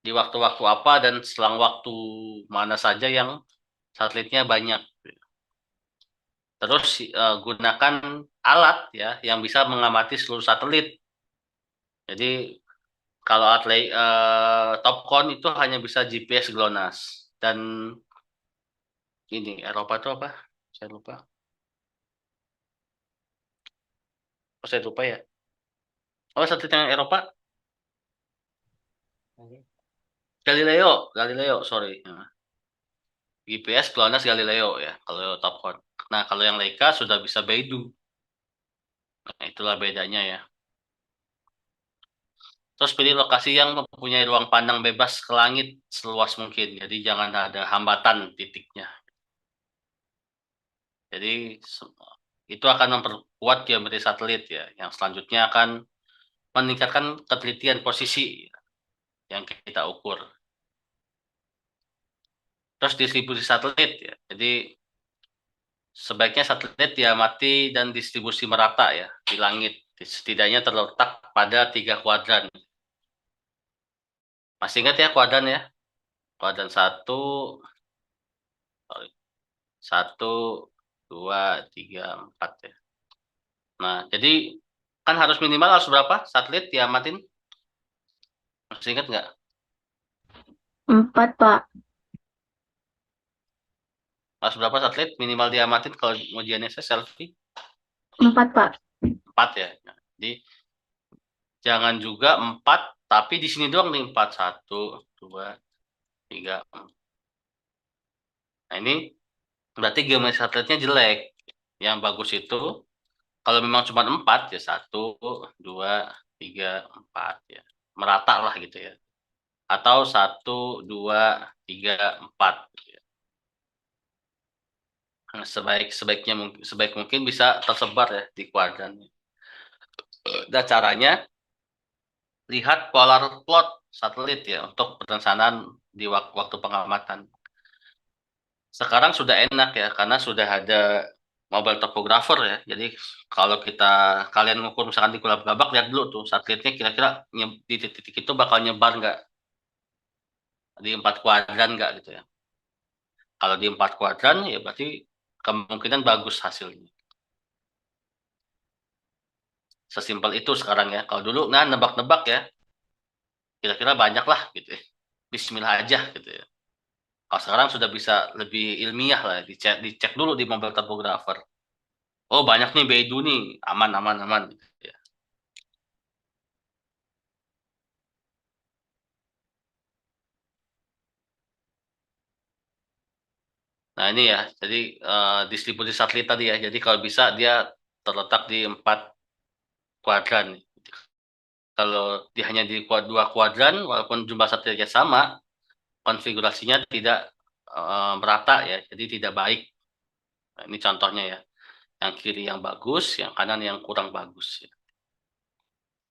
di waktu-waktu apa dan selang waktu mana saja yang satelitnya banyak. Terus gunakan alat ya yang bisa mengamati seluruh satelit. Jadi kalau Topcon itu hanya bisa GPS GLONASS dan ini Eropa itu apa? Saya lupa. Oh, saya lupa ya. Oh, satelit yang Eropa Galileo, sorry. Nah, GPS GLONASS Galileo ya kalau Topcon. Nah, kalau yang Leica sudah bisa Beidou. Nah, itulah bedanya ya. Terus pilih lokasi yang mempunyai ruang pandang bebas ke langit seluas mungkin. Jadi jangan ada hambatan titiknya. Jadi itu akan memperkuat geometri satelit ya. Yang selanjutnya akan meningkatkan ketelitian posisi yang kita ukur. Terus distribusi satelit ya. Jadi sebaiknya satelit diamati dan distribusi merata ya di langit. Setidaknya terletak pada 3 kuadran. Masih ingat ya kuadran ya? Kuadran satu, 2, 3, 4 ya. Nah, jadi kan harus minimal harus berapa satelit diamatin? Masih ingat nggak? 4, Pak. Harus berapa satelit minimal diamatin kalau mau GNSS selfie? 4, Pak. 4 ya. Nah, jadi jangan juga 4, tapi di sini doang nih 4. 1, 2, 3. Nah, ini berarti geometri satelitnya jelek. Yang bagus itu kalau memang cuma 4 ya 1, 2, 3, 4 ya. Merata lah gitu ya. Atau 1, 2, 3, 4. Nah, sebaik mungkin bisa tersebar ya di kuadran. Dan caranya lihat polar plot satelit ya untuk perencanaan di waktu pengamatan. Sekarang sudah enak ya karena sudah ada mobile topographer ya. Jadi kalau kalian ngukur misalkan di Kulab Gabak, lihat dulu tuh satelitnya kira-kira di titik itu bakal nyebar nggak di 4 kuadran nggak gitu ya. Kalau di 4 kuadran ya berarti kemungkinan bagus hasilnya. Sesimpel itu sekarang ya. Kalau dulu nah nebak-nebak ya, kira-kira banyak lah gitu ya. Bismillah aja gitu ya. Kalau sekarang sudah bisa lebih ilmiah lah, dicek dulu di mobile topographer. Oh banyak nih Beidou nih, aman aman aman. Gitu ya. Nah ini ya, jadi distribusi satelit tadi ya. Jadi kalau bisa dia terletak di 4 kuadran. Kalau dia hanya di 2 kuadran, walaupun jumlah satelitnya sama, konfigurasinya tidak merata ya, jadi tidak baik. Nah, ini contohnya ya, yang kiri yang bagus, yang kanan yang kurang bagus. Ya.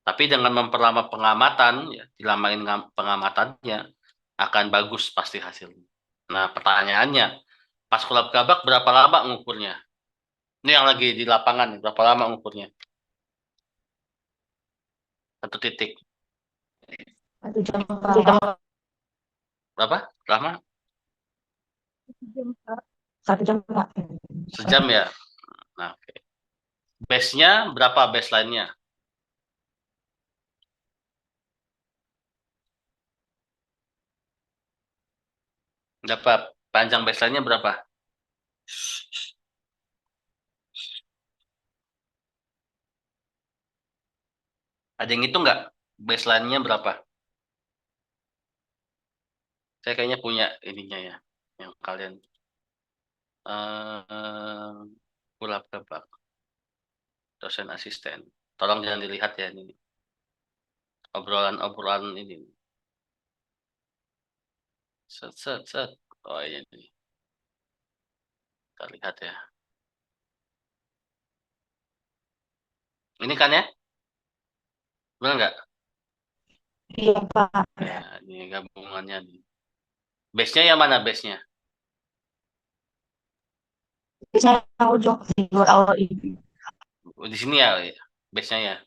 Tapi dengan memperlama pengamatan, ya, dilamain pengamatannya, akan bagus pasti hasilnya. Nah pertanyaannya, pas Kulab Gabak berapa lama ngukurnya? Ini yang lagi di lapangan, berapa lama ngukurnya? 1 titik. 1 jam, Pak. Berapa? Lama? 1 jam, Pak. 1 jam, Pak. Sejam ya? Nah, oke. Base-nya berapa baseline-nya? Dapat panjang baseline-nya berapa? Ada yang itu nggak? Baseline-nya berapa? Saya kayaknya punya ininya ya, yang kalian Kulab Gabak, dosen asisten. Tolong jangan dilihat ya ini obrolan ini. Set set set. Oh iya ini. Kita lihat ya. Ini kan ya? Benar nggak? Iya, Pak. Ya, ini gabungannya. Base-nya yang mana base-nya? Saya ujung di awal ini. Oh, di sini ya, base-nya ya.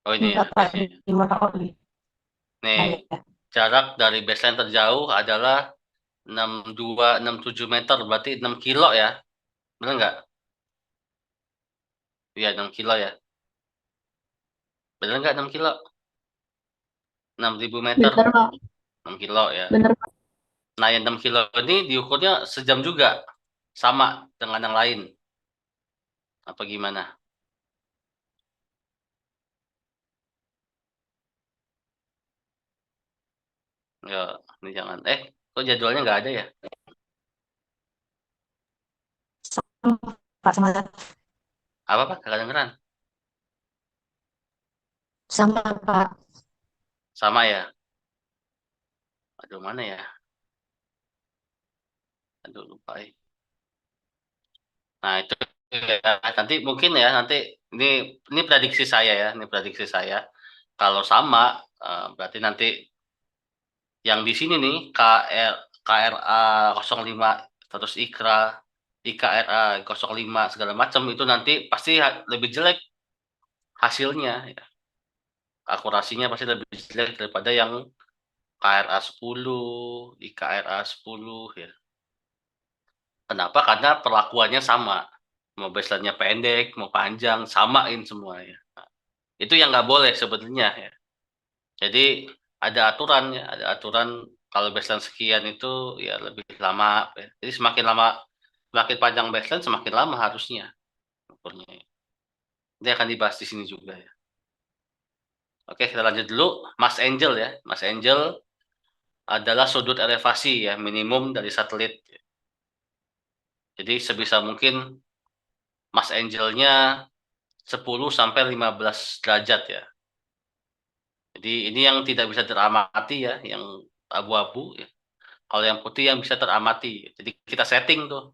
Oh ini ya, Enggak, Pak. base-nya. Di mana ini? Nih, jarak dari baseline terjauh adalah 67 meter, berarti 6 kilo ya. Benar nggak? Iya, 6 kilo ya. Benar nggak 6 kilo? 6.000 meter, Bener, Pak. 6 kilo ya. Bener, Pak. Nah, yang 6 kilo ini diukurnya sejam juga. Sama dengan yang lain. Apa gimana? Ya, ini jangan. Kok jadwalnya nggak ada ya? Pak, sama, Apa, Pak? Nggak kedengeran. sama, Pak. Sama ya? Aduh, mana ya? Aduh, lupa. Nah, itu ya. Nanti mungkin ya, nanti ini prediksi saya ya. Ini prediksi saya. Kalau sama, berarti nanti yang di sini nih, KRA 05, terus IKRA 05, segala macam, itu nanti pasti lebih jelek hasilnya. Ya. Akurasinya pasti lebih jelek daripada yang KRA 10, IKRA 10 ya. Kenapa? Karena perlakuannya sama. Mau baseline-nya pendek, mau panjang, samain semua ya. Itu yang nggak boleh sebetulnya ya. Jadi ada aturan ya, ada aturan kalau baseline sekian itu ya lebih lama. Ya. Jadi semakin panjang baseline, semakin lama harusnya ukurnya. Ini akan dibahas di sini juga ya. Oke, kita lanjut dulu. Mas Angel ya. Mas Angel adalah sudut elevasi ya, minimum dari satelit. Jadi sebisa mungkin Mas Angelnya 10 sampai 15 derajat ya. Jadi ini yang tidak bisa teramati ya, yang abu-abu ya. Kalau yang putih yang bisa teramati. Jadi kita setting tuh.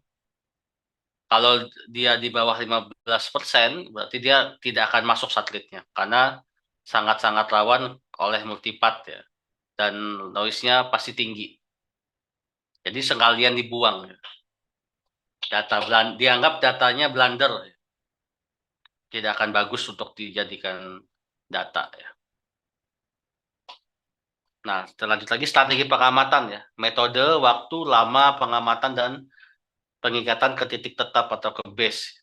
Kalau dia di bawah 15%, berarti dia tidak akan masuk satelitnya. Karena sangat-sangat rawan oleh multipath ya. Dan noise-nya pasti tinggi. Jadi sekalian dibuang. Ya. Dianggap datanya blunder. Ya. Tidak akan bagus untuk dijadikan data ya. Nah, lanjut lagi strategi pengamatan ya. Metode, waktu, lama pengamatan, dan pengikatan ke titik tetap atau ke base.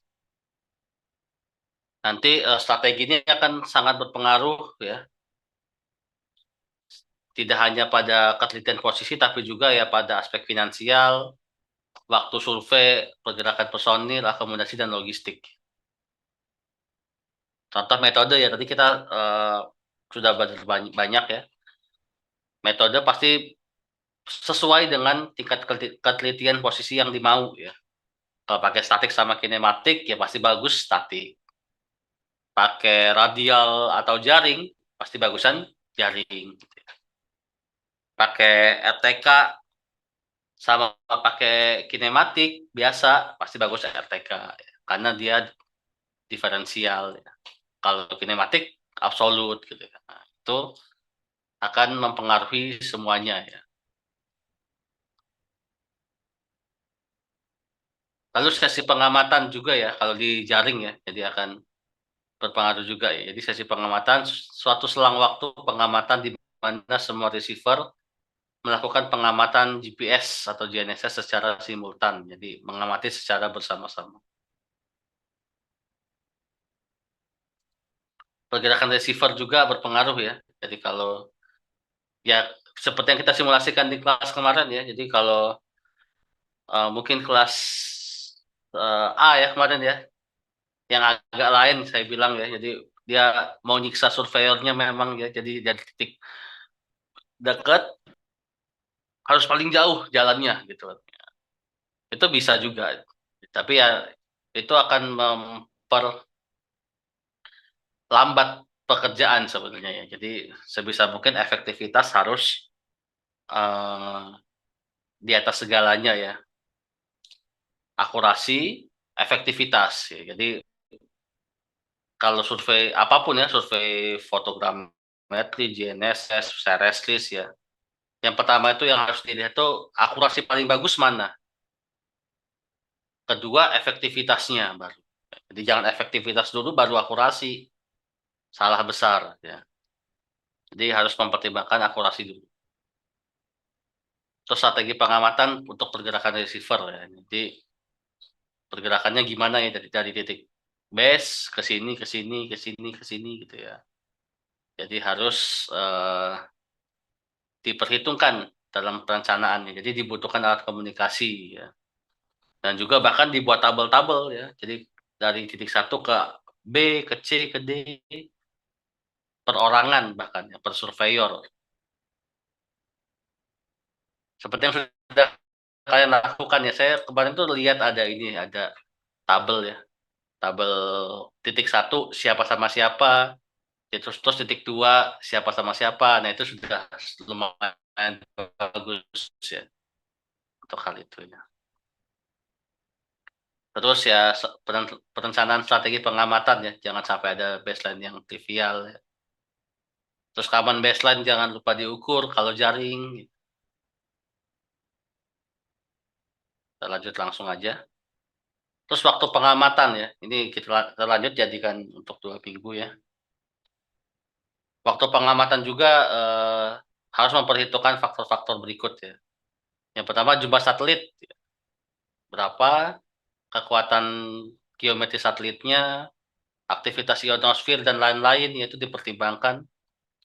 Nanti strategi ini akan sangat berpengaruh ya. Tidak hanya pada ketelitian posisi, tapi juga ya pada aspek finansial, waktu survei, pergerakan personil, akomodasi, dan logistik. Contoh metode ya, tadi kita sudah banyak ya. Metode pasti sesuai dengan tingkat ketelitian posisi yang dimau ya. Kalau pakai statik sama kinematik ya pasti bagus statik. Pakai radial atau jaring pasti bagusan jaring. Pakai RTK sama pakai kinematik biasa pasti bagus RTK ya. Karena dia diferensial ya. Kalau kinematik absolut gitu ya. Nah, itu akan mempengaruhi semuanya ya. Lalu sesi pengamatan juga ya kalau di jaring ya, jadi akan berpengaruh juga ya. Jadi sesi pengamatan suatu selang waktu pengamatan di mana semua receiver melakukan pengamatan GPS atau GNSS secara simultan. Jadi mengamati secara bersama-sama. Pergerakan receiver juga berpengaruh ya. Jadi kalau ya seperti yang kita simulasikan di kelas kemarin ya. Jadi kalau mungkin kelas A ya kemarin ya, yang agak lain saya bilang ya. Jadi dia mau nyiksa surveyornya memang ya. Jadi dari titik dekat harus paling jauh jalannya gitu. Itu bisa juga. Tapi ya itu akan memperlambat pekerjaan sebenarnya ya. Jadi sebisa mungkin efektivitas harus di atas segalanya ya. akurasi, efektivitas. Ya. Jadi kalau survei apapun ya, survei fotogrametri, GNSS, series list ya. Yang pertama itu yang harus dilihat itu akurasi paling bagus mana. Kedua efektivitasnya baru. Jadi jangan efektivitas dulu baru akurasi. Salah besar ya. Jadi harus mempertimbangkan akurasi dulu. Terus strategi pengamatan untuk pergerakan receiver ya. Jadi pergerakannya gimana ya dari titik base ke sini ke sini ke sini ke sini gitu ya. Jadi harus diperhitungkan dalam perencanaannya. Jadi dibutuhkan alat komunikasi ya. Dan juga bahkan dibuat tabel-tabel ya. Jadi dari titik satu ke B, ke C, ke D, perorangan bahkan ya, per surveyor. Seperti yang sudah kalian lakukan ya. Saya kemarin tuh lihat ada ini, ada tabel ya. Tabel titik satu siapa sama siapa, ya, terus titik dua siapa sama siapa. Nah itu sudah lumayan bagus ya untuk hal itu ya. Terus ya perencanaan strategi pengamatan ya, jangan sampai ada baseline yang trivial ya. Terus kapan baseline jangan lupa diukur kalau jaring. Kita lanjut langsung aja. Terus waktu pengamatan ya, ini kita lanjut jadikan untuk 2 minggu ya. Waktu pengamatan juga harus memperhitungkan faktor-faktor berikut ya. Yang pertama jumlah satelit, berapa, kekuatan geometri satelitnya, aktivitas ionosfer dan lain-lain, yaitu dipertimbangkan.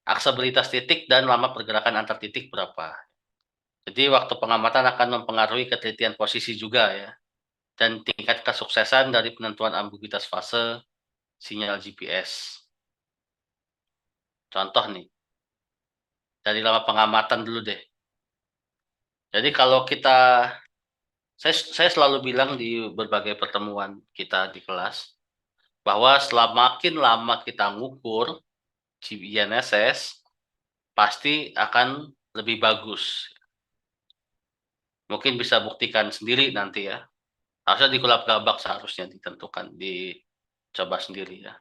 Aksesibilitas titik dan lama pergerakan antar titik berapa. Jadi waktu pengamatan akan mempengaruhi ketelitian posisi juga ya. Dan tingkat kesuksesan dari penentuan ambiguitas fase sinyal GPS. Contoh nih, dari lama pengamatan dulu deh. Jadi kalau saya selalu bilang di berbagai pertemuan kita di kelas, bahwa semakin lama kita ngukur GNSS, pasti akan lebih bagus. Mungkin bisa buktikan sendiri nanti ya. Harusnya di kulap-gabak seharusnya ditentukan, dicoba sendiri ya.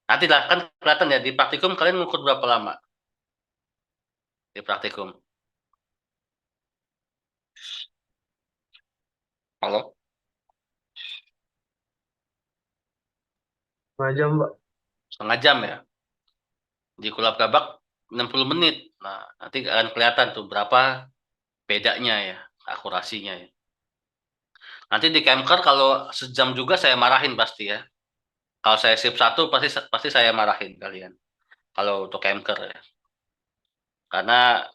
Nanti lah kan kelihatan ya di praktikum kalian ngukur berapa lama? Di praktikum. Halo? Setengah jam, Pak. Setengah jam ya. Di kulap-gabak 60 menit. Nah, nanti akan kelihatan tuh berapa bedanya ya, akurasinya ya. Nanti di Camker kalau sejam juga saya marahin pasti ya. Kalau saya sip 1 pasti saya marahin kalian. Kalau untuk Camker ya. Karena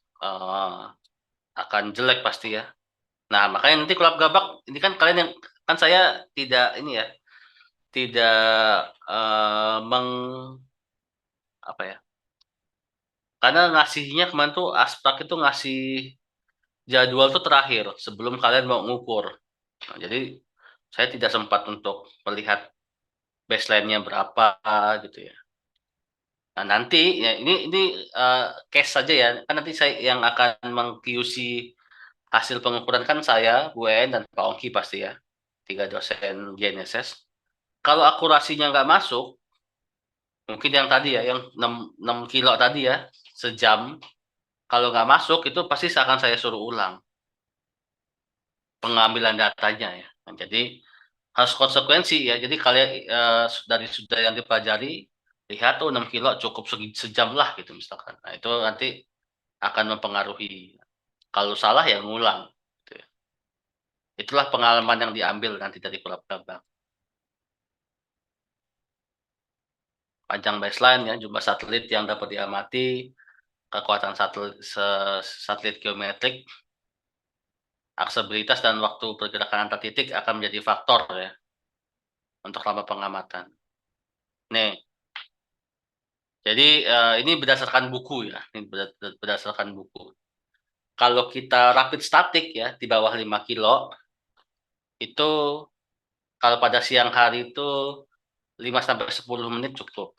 akan jelek pasti ya. Nah, makanya nanti kulap gabak ini kan kalian yang kan saya tidak ini ya. Tidak apa ya? Karena ngasihnya kemarin tuh Asprak itu ngasih jadwal tuh terakhir sebelum kalian mau ngukur. Nah, jadi saya tidak sempat untuk melihat baseline-nya berapa gitu ya. Nah, nanti ya ini case saja ya. Kan nanti saya yang akan meng-QC hasil pengukuran kan saya, Bu En dan Pak Ongki pasti ya. 3 dosen GNSS. Kalau akurasinya nggak masuk, mungkin yang tadi ya, yang 6 kilo tadi ya, sejam. Kalau nggak masuk itu pasti akan saya suruh ulang pengambilan datanya ya. Nah, jadi harus konsekuensi ya. Jadi kalian dari sudah yang dipelajari lihat tuh 6 kilo cukup sejam lah gitu misalkan. Nah, itu nanti akan mempengaruhi. Kalau salah ya ngulang. Gitu ya. Itulah pengalaman yang diambil nanti dari kulap-gabak. Panjang baseline ya, jumlah satelit yang dapat diamati, kekuatan satelit geometrik, aksesibilitas dan waktu pergerakan antar titik akan menjadi faktor ya untuk lama pengamatan. Nih, jadi ini berdasarkan buku ya, ini berdasarkan buku. Kalau kita rapid static ya di bawah 5 kilo itu kalau pada siang hari itu 5 sampai 10 menit cukup.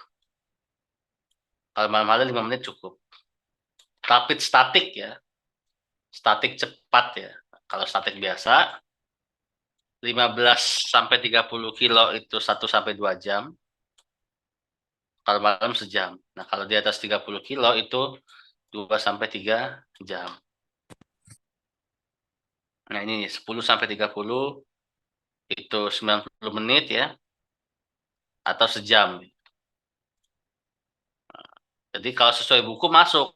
Kalau malam hari 5 menit cukup. Rapid static ya. Statik cepat ya. Kalau statik biasa 15 sampai 30 kilo itu 1 sampai 2 jam. Kalau malam sejam. Nah, kalau di atas 30 kilo itu 2 sampai 3 jam. Nah, ini 10 sampai 30 itu 90 menit ya, atau sejam. Jadi kalau sesuai buku masuk.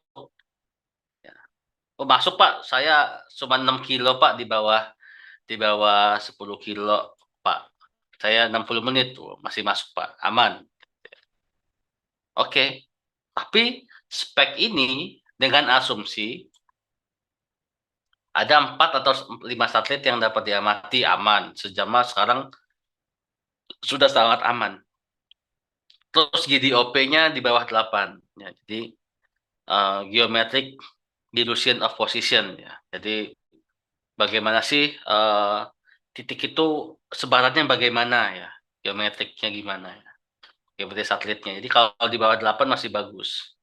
Oh, masuk Pak, saya cuma 6 kilo Pak, di bawah 10 kilo Pak. Saya 60 menit tuh, masih masuk Pak, aman. Oke, tapi spek ini dengan asumsi ada 4 atau 5 satelit yang dapat diamati aman. Sejam sekarang sudah sangat aman. Terus GDOP-nya di bawah 8. Ya, jadi geometric dilution of position ya. Jadi bagaimana sih titik itu sebarannya bagaimana ya? Geometriknya gimana ya? Geometri satelitnya. Jadi kalau di bawah 8 masih bagus.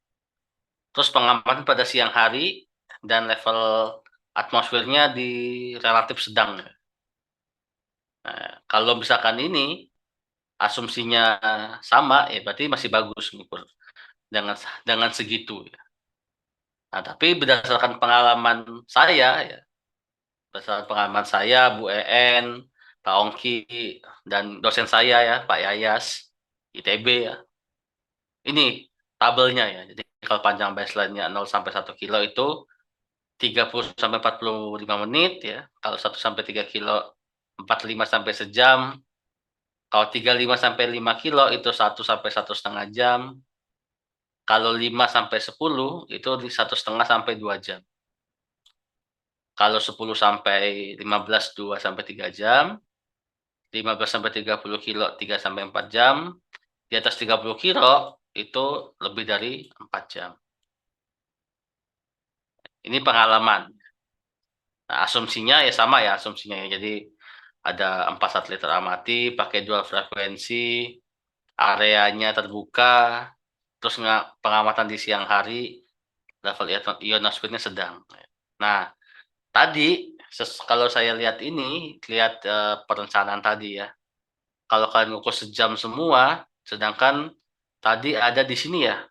Terus pengamatan pada siang hari dan level atmosfernya di relatif sedang. Nah, kalau misalkan ini asumsinya sama, ya berarti masih bagus mengukur dengan segitu. Ya. Nah, tapi berdasarkan pengalaman saya, ya, berdasarkan pengalaman saya, Bu EN, Pak Ongki, dan dosen saya ya, Pak Yayas, ITB ya. Ini tabelnya ya. Jadi kalau panjang baseline-nya 0 sampai 1 kilo itu 30 sampai 45 menit ya. Kalau 1 sampai 3 kilo 45 sampai sejam. Kalau 35 sampai 5 kilo itu 1 sampai 1,5 jam. Kalau 5 sampai 10 itu di 1,5 sampai 2 jam. Kalau 10 sampai 15 2 sampai 3 jam. 15 sampai 30 kilo 3 sampai 4 jam. Di atas 30 kilo itu lebih dari 4 jam. Ini pengalaman. Nah, asumsinya ya sama ya asumsinya ya. Jadi ada 4 satelit teramati pakai dual frekuensi, areanya terbuka, terus pengamatan di siang hari, level ionosfernya sedang. Nah, tadi kalau saya lihat ini, lihat perencanaan tadi ya. Kalau kalian ngukur sejam semua, sedangkan tadi ada di sini ya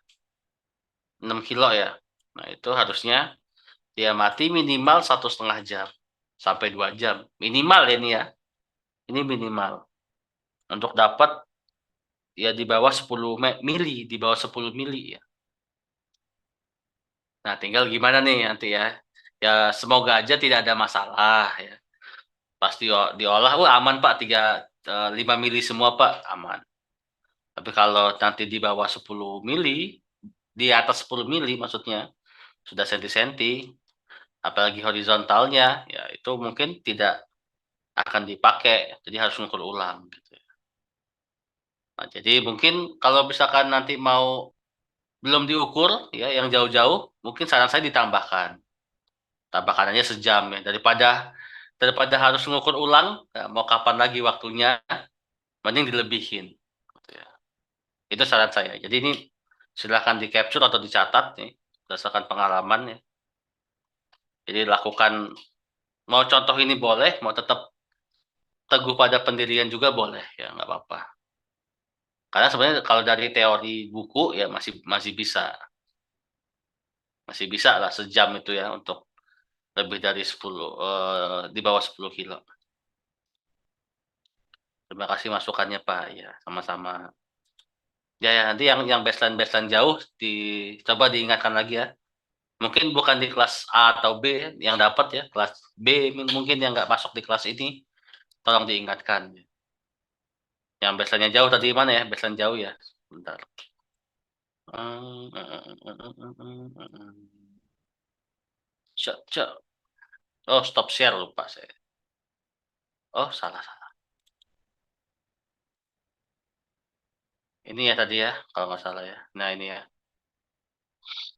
6 kilo ya. Nah, itu harusnya dia mati minimal 1,5 jam sampai 2 jam. Minimal ini ya. Ini minimal. Untuk dapat ya di bawah 10 mili, di bawah 10 mili ya. Nah, tinggal gimana nih nanti ya. Ya semoga aja tidak ada masalah ya. Pasti diolah, aman Pak, 5 mili semua Pak, aman. Tapi kalau nanti di bawah 10 mili, di atas 10 mili maksudnya, sudah senti-senti, apalagi horizontalnya, ya itu mungkin tidak akan dipakai, jadi harus ngukur ulang. Gitu. Nah, jadi mungkin kalau misalkan nanti mau belum diukur, ya yang jauh-jauh, mungkin saran saya ditambahkan. Tambahkan aja sejam ya, daripada harus ngukur ulang, ya, mau kapan lagi waktunya, mending dilebihin. Gitu ya. Itu saran saya. Jadi ini silahkan di capture atau dicatat nih berdasarkan pengalaman ya. Jadi lakukan, mau contoh ini boleh, mau tetap teguh pada pendirian juga boleh ya, nggak apa-apa. Karena sebenarnya kalau dari teori buku ya masih bisa lah sejam itu ya untuk lebih dari 10 di bawah 10 kilo. Terima kasih masukannya Pak ya, sama-sama. Ya nanti yang baseline jauh coba diingatkan lagi ya. Mungkin bukan di kelas A atau B yang dapat ya, kelas B mungkin yang nggak masuk di kelas ini, tolong diingatkan. Yang baseline jauh tadi mana ya? Baseline jauh ya. Bentar. Oh, stop share lupa saya. Oh, salah. Ini ya tadi ya, kalau nggak salah ya. Nah, ini ya.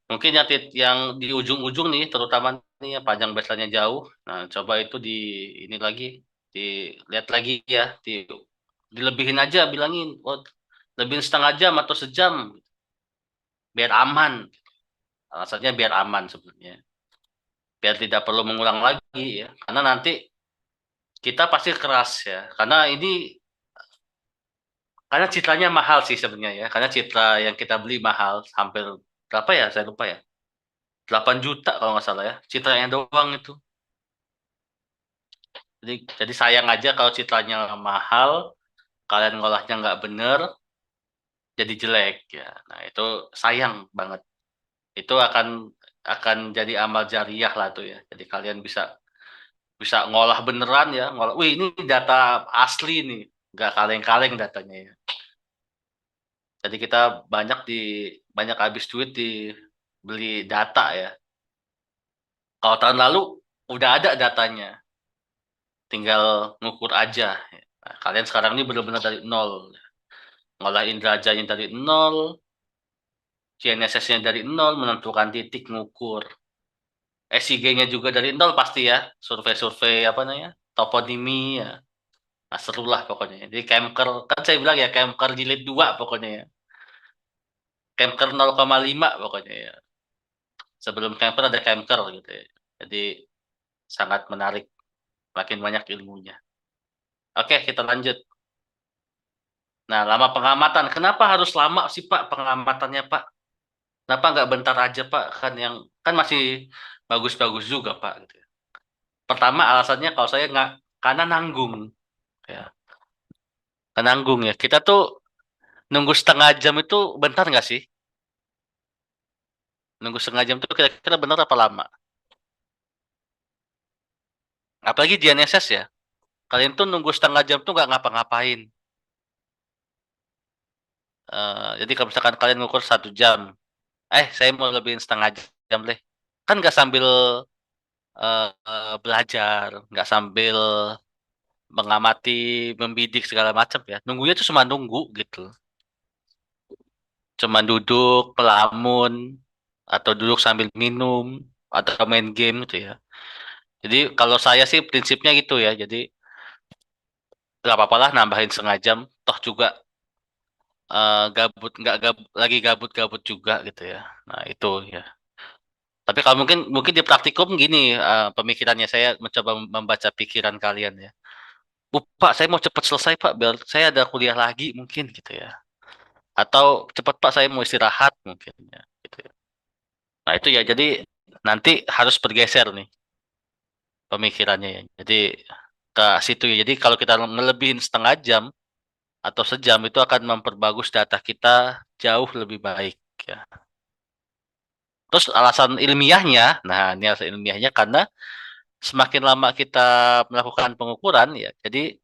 Mungkin yang di ujung-ujung nih, terutama nih yang panjang baseline-nya jauh. Nah, coba itu ini lagi, dilihat lagi ya, dilebihin aja, bilangin, oh, lebihin setengah jam atau sejam, biar aman. Alasannya biar aman sebenarnya. Biar tidak perlu mengulang lagi ya, karena nanti kita pasti keras ya, karena citranya mahal sih sebenarnya ya, karena citra yang kita beli mahal, hampir berapa ya, saya lupa ya, 8 juta kalau nggak salah ya, citranya doang itu. Jadi sayang aja kalau citranya mahal, kalian ngolahnya nggak bener, jadi jelek ya. Nah itu sayang banget. Itu akan jadi amal jariah lah tuh ya. Jadi kalian bisa bisa ngolah beneran ya, ngolah. Wih ini data asli nih, nggak kaleng-kaleng datanya ya. Jadi kita banyak habis duit di beli data ya. Kalau tahun lalu udah ada datanya, tinggal ngukur aja. Nah, kalian sekarang ini benar-benar dari nol, ngolahin derajatnya dari nol, GNSS-nya dari nol, menentukan titik ngukur. SIG-nya juga dari nol pasti ya, survei-survei apa namanya, toponimi ya. Nah, seru lah pokoknya. Jadi Kemker, kan saya bilang ya Kemker jilid 2 pokoknya ya. Kemker 0,5 pokoknya ya. Sebelum Kemker ada Kemker gitu ya. Jadi sangat menarik, makin banyak ilmunya. Oke, kita lanjut. Nah, lama pengamatan. Kenapa harus lama sih Pak pengamatannya Pak? Kenapa nggak bentar aja Pak? Kan masih bagus-bagus juga Pak gitu ya. Pertama alasannya kalau saya nggak, karena nanggung ya. Karena nanggung ya. Kita tuh nunggu setengah jam itu bentar nggak sih? Nunggu setengah jam itu kira-kira benar apa lama? Apalagi di NSS ya. Kalian tuh nunggu setengah jam tuh nggak ngapa-ngapain. Jadi kalau misalkan kalian ngukur 1 jam, saya mau lebihin setengah jam deh. Kan nggak sambil belajar, nggak sambil mengamati, membidik segala macam ya. Nunggunya tuh cuma nunggu gitu. Cuma duduk, pelamun, atau duduk sambil minum, atau main game gitu ya. Jadi kalau saya sih prinsipnya gitu ya. Jadi nggak apa-apa lah nambahin setengah jam. Toh juga gabut nggak gabut lagi gabut-gabut juga gitu ya. Nah itu ya. Tapi kalau mungkin mungkin di praktikum gini pemikirannya, saya mencoba membaca pikiran kalian ya. Pak, saya mau cepat selesai Pak, biar saya ada kuliah lagi mungkin gitu ya. Atau cepat Pak, saya mau istirahat mungkin ya. Gitu ya. Nah itu ya, jadi nanti harus bergeser nih pemikirannya ya. Jadi ke situ ya. Jadi kalau kita ngelebihin setengah jam atau sejam itu akan memperbagus data kita jauh lebih baik ya. Terus alasan ilmiahnya, nah ini alasan ilmiahnya karena semakin lama kita melakukan pengukuran ya, jadi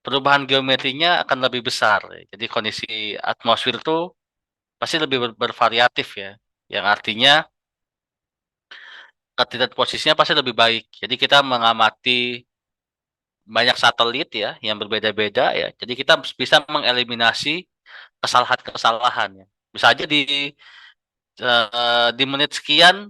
perubahan geometrinya akan lebih besar. Ya. Jadi kondisi atmosfer itu pasti lebih bervariatif ya, yang artinya ketinggian posisinya pasti lebih baik. Jadi kita mengamati banyak satelit ya yang berbeda-beda ya. Jadi kita bisa mengeliminasi kesalahan-kesalahan ya. Bisa aja di menit sekian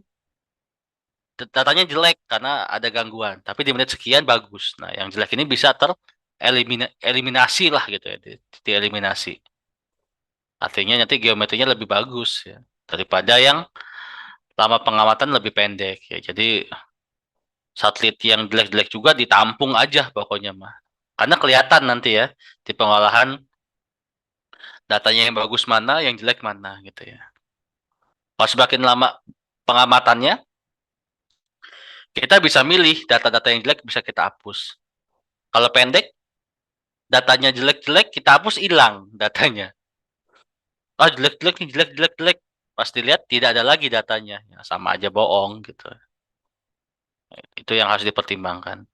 datanya jelek karena ada gangguan, tapi di menit sekian bagus. Nah, yang jelek ini bisa tereliminasi lah gitu ya, dieliminasi. Artinya nanti geometrinya lebih bagus ya daripada yang lama pengamatan lebih pendek ya. Jadi satelit yang jelek-jelek juga ditampung aja pokoknya mah. Karena kelihatan nanti ya di pengolahan datanya yang bagus mana, yang jelek mana gitu ya. Kalau semakin lama pengamatannya, kita bisa milih data-data yang jelek bisa kita hapus. Kalau pendek, datanya jelek-jelek, kita hapus hilang datanya. Oh jelek-jelek nih, jelek-jelek-jelek. Pas dilihat tidak ada lagi datanya. Ya, sama aja bohong gitu. Itu yang harus dipertimbangkan.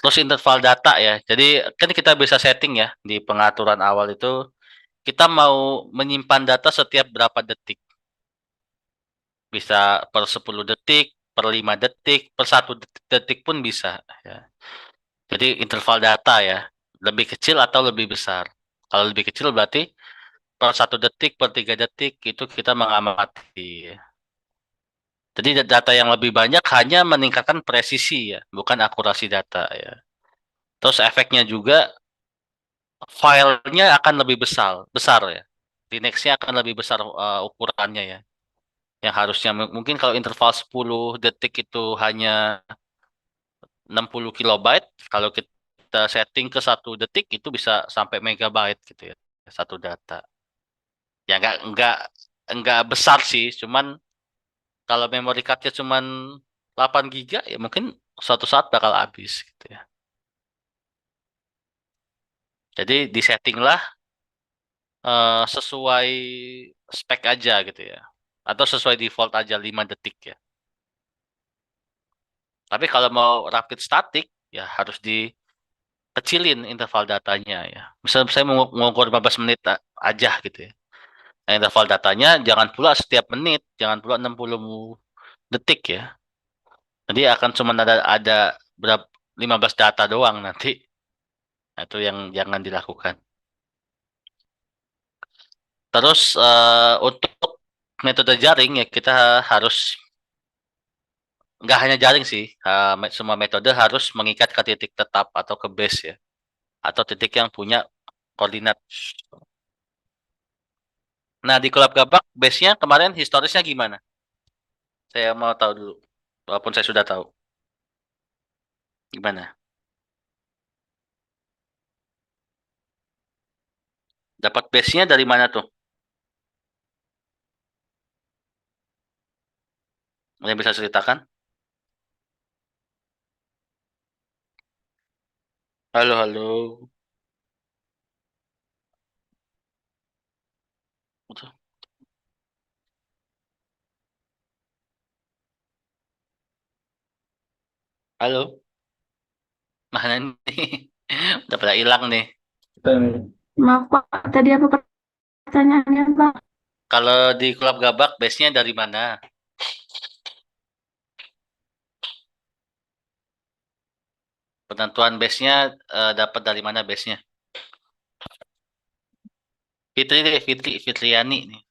Terus interval data ya. Jadi kan kita bisa setting ya di pengaturan awal itu. Kita mau menyimpan data setiap berapa detik. Bisa per 10 detik, per 5 detik, per 1 detik pun bisa. Ya. Jadi interval data ya. Lebih kecil atau lebih besar. Kalau lebih kecil berarti per 1 detik, per 3 detik itu kita mengamati. Jadi data yang lebih banyak hanya meningkatkan presisi ya, bukan akurasi data ya. Terus efeknya juga filenya akan lebih besar ya. Linuxnya akan lebih besar ukurannya ya. Yang harusnya mungkin kalau interval 10 detik itu hanya 60 kilobyte. Kalau kita setting ke 1 detik itu bisa sampai megabyte gitu ya, satu data. Ya nggak besar sih, cuman kalau memory cardnya cuman 8 giga ya mungkin suatu saat bakal habis gitu ya. Jadi disettinglah sesuai spek aja gitu ya. Atau sesuai default aja 5 detik ya. Tapi kalau mau rapid static ya harus dikecilin interval datanya ya. Misalnya saya mau mengukur 15 menit aja gitu ya. Nah, interval datanya jangan pula setiap menit, jangan pula 60 detik ya. Jadi akan cuma ada berapa 15 data doang nanti. Nah, itu yang jangan dilakukan. Terus untuk metode jaring ya kita harus nggak hanya jaring sih, semua metode harus mengikat ke titik tetap atau ke base ya, atau titik yang punya koordinat. Nah di Kelab Gabak base-nya kemarin historisnya gimana? Saya mau tahu dulu, walaupun saya sudah tahu. Gimana? Dapat base-nya dari mana tuh? Ada yang bisa ceritakan? Halo, halo. Betul. Halo, mana nih? Udah pada hilang nih. Maaf Pak, tadi apa pertanyaannya Pak? Kalau di Kelab Gabak base-nya dari mana? Penentuan base-nya dapat dari mana base-nya? Fitri deh, Fitriani nih.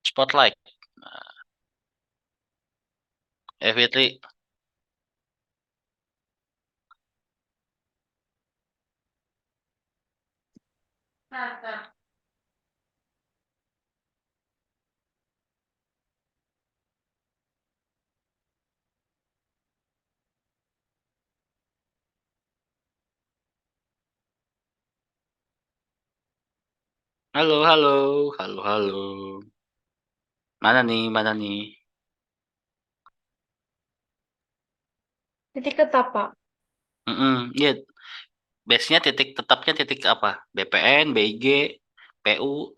Spotlight. Fitri. Halo, halo, halo, halo. Mana nih, mana nih? Titik tetap, Pak. Iya, base-nya titik tetapnya titik apa? BPN, BIG, PU.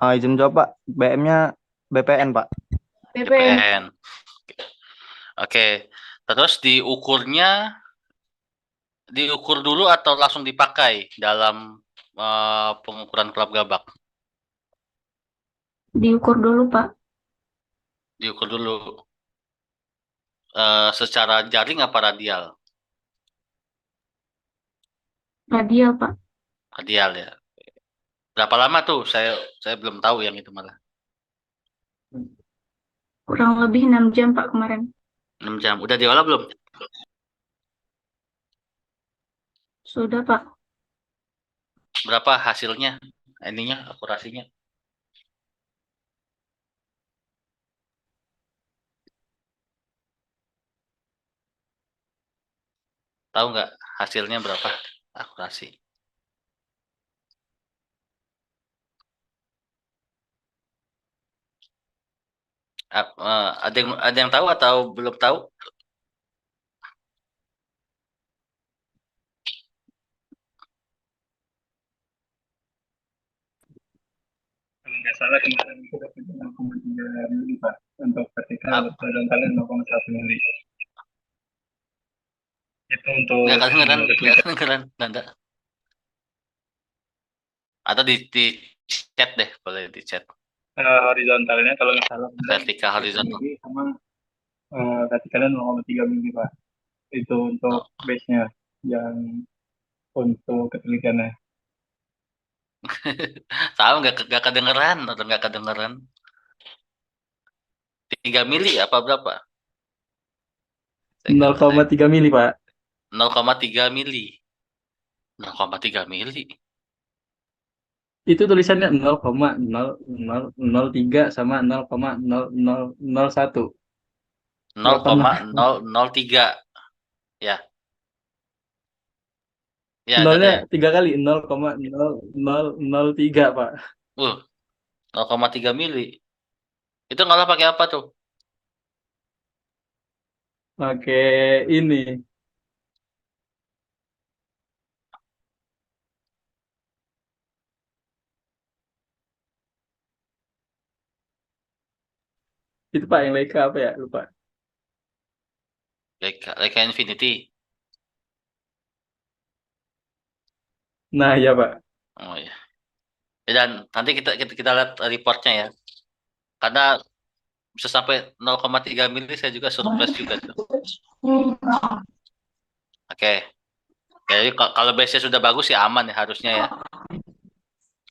Izin jawab Pak, BM-nya BPN Pak. BPN. BPN. Oke, terus diukur dulu atau langsung dipakai dalam pengukuran Kelab Gabak? Diukur dulu Pak. Diukur dulu. Secara jaring apa radial? Radial Pak. Radial ya. Berapa lama tuh? Saya belum tahu yang itu malah. Kurang lebih 6 jam Pak kemarin. 6 jam. Udah diolah belum? Sudah Pak. Berapa hasilnya? Ininya, akurasinya? Tahu nggak hasilnya berapa akurasi? Ada yang tahu atau belum tahu? Kalau nggak salah kemarin itu dapat 0,3 mili Pak, untuk vertikal Ap- horizontalnya 0,1 mili. Itu untuk Nggak kedengeran, nggak replika. kedengeran, Nanda. Atau di chat deh, boleh di chat. Horizontalnya kalau nggak salah Vertikal, 1 horizontal. mili sama vertikalnya 0,3 mili Pak. Itu untuk base-nya, yang untuk ketelitiannya. Tahu nggak kedengeran atau nggak kedengeran? 3 mili apa berapa? 0,3 mili Pak. 0,3 mili. 0,3 mili. Itu tulisannya 0,0003 sama 0,0001. Berapa nol? 0,003 ya. Ya, Nolnya Tete. 3 kali, 0,0003, Pak. 0,3 mili. Itu ngolah pakai apa tuh? Pakai ini. Itu Pak yang Leica apa ya? Lupa. Leica Infinity. Nah, ya Pak. Oh ya. Dan nanti kita lihat reportnya ya. Karena bisa sampai 0,3 mili saya juga surprise juga tuh. Oke. Jadi kalau base-nya sudah bagus ya aman ya harusnya ya.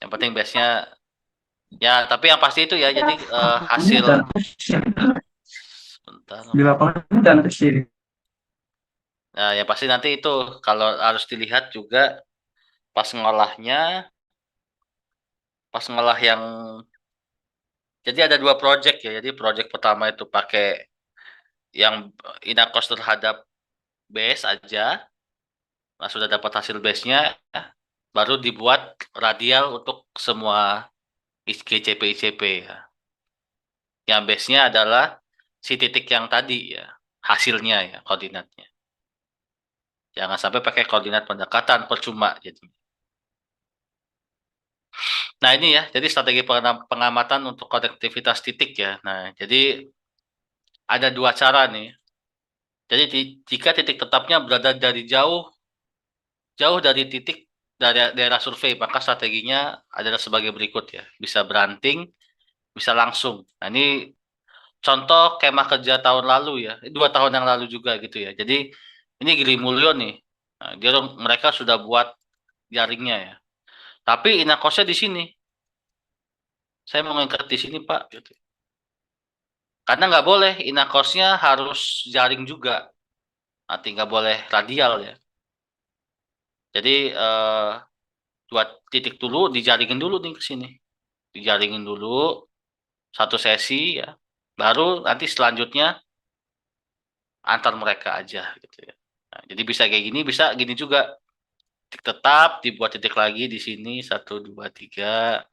Yang penting base-nya ya, tapi yang pasti itu ya. Jadi hasil bentar. Di lapangan dan kecil. Nah, ya pasti nanti itu kalau harus dilihat juga pas ngolah yang jadi ada 2 project ya. Jadi project pertama itu pakai yang inakos terhadap base aja. Nah, sudah dapat hasil base-nya ya, baru dibuat radial untuk semua GCP ICP ya. Yang base-nya adalah si titik yang tadi ya, hasilnya ya, koordinatnya. Jangan sampai pakai koordinat pendekatan percuma jadi. Nah, ini ya, jadi strategi pengamatan untuk konektivitas titik ya. Nah, jadi ada 2 cara nih. Jadi jika titik tetapnya berada dari jauh dari titik dari daerah survei, maka strateginya adalah sebagai berikut ya. Bisa beranting, bisa langsung. Nah, ini contoh kemah kerja tahun lalu ya, 2 tahun yang lalu juga gitu ya. Jadi ini Giri Mulyo nih. Nah, mereka sudah buat jaringnya ya. Tapi inakosnya di sini. Saya mau ngangkat di sini Pak. Gitu. Karena nggak boleh inakosnya harus jaring juga. Nanti nggak boleh radial ya. Jadi buat titik dulu, dijaringin dulu nih ke sini. Dijaringin dulu satu sesi ya. Baru nanti selanjutnya antar mereka aja gitu ya. Nah, jadi bisa kayak gini, bisa gini juga. Titik tetap dibuat titik lagi di sini 1 2 3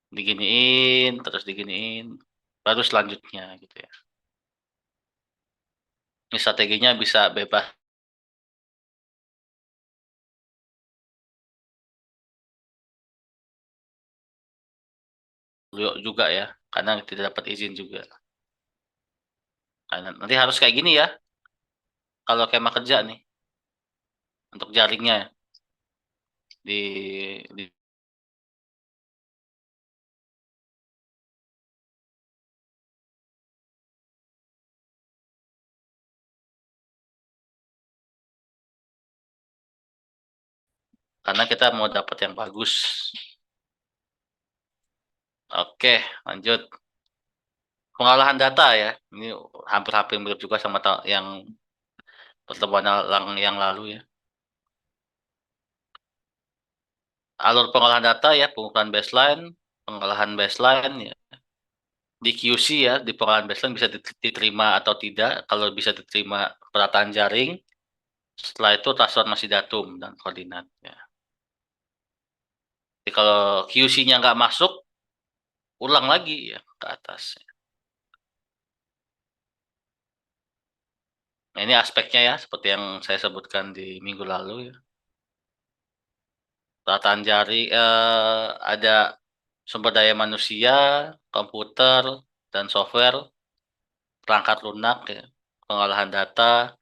diginiin terus diginiin baru selanjutnya gitu ya. Ini strateginya bisa bebas juga ya karena tidak dapat izin juga. Karena nanti harus kayak gini ya kalau kemah kerja nih untuk jaringnya di karena kita mau dapat yang bagus. Oke, lanjut. Pengolahan data ya. Ini hampir-hampir mirip juga sama yang pertemuan yang lalu ya. Alur pengolahan data ya, pengukuran baseline, pengolahan baseline ya. Di QC ya, di pengolahan baseline bisa diterima atau tidak. Kalau bisa diterima perataan jaring, setelah itu transformasi datum dan koordinat ya. Jadi kalau QC-nya nggak masuk, ulang lagi ya ke atas. Nah, ini aspeknya ya, seperti yang saya sebutkan di minggu lalu ya. Perataan jaring ada sumber daya manusia, komputer, dan software, perangkat lunak, ya, pengolahan data,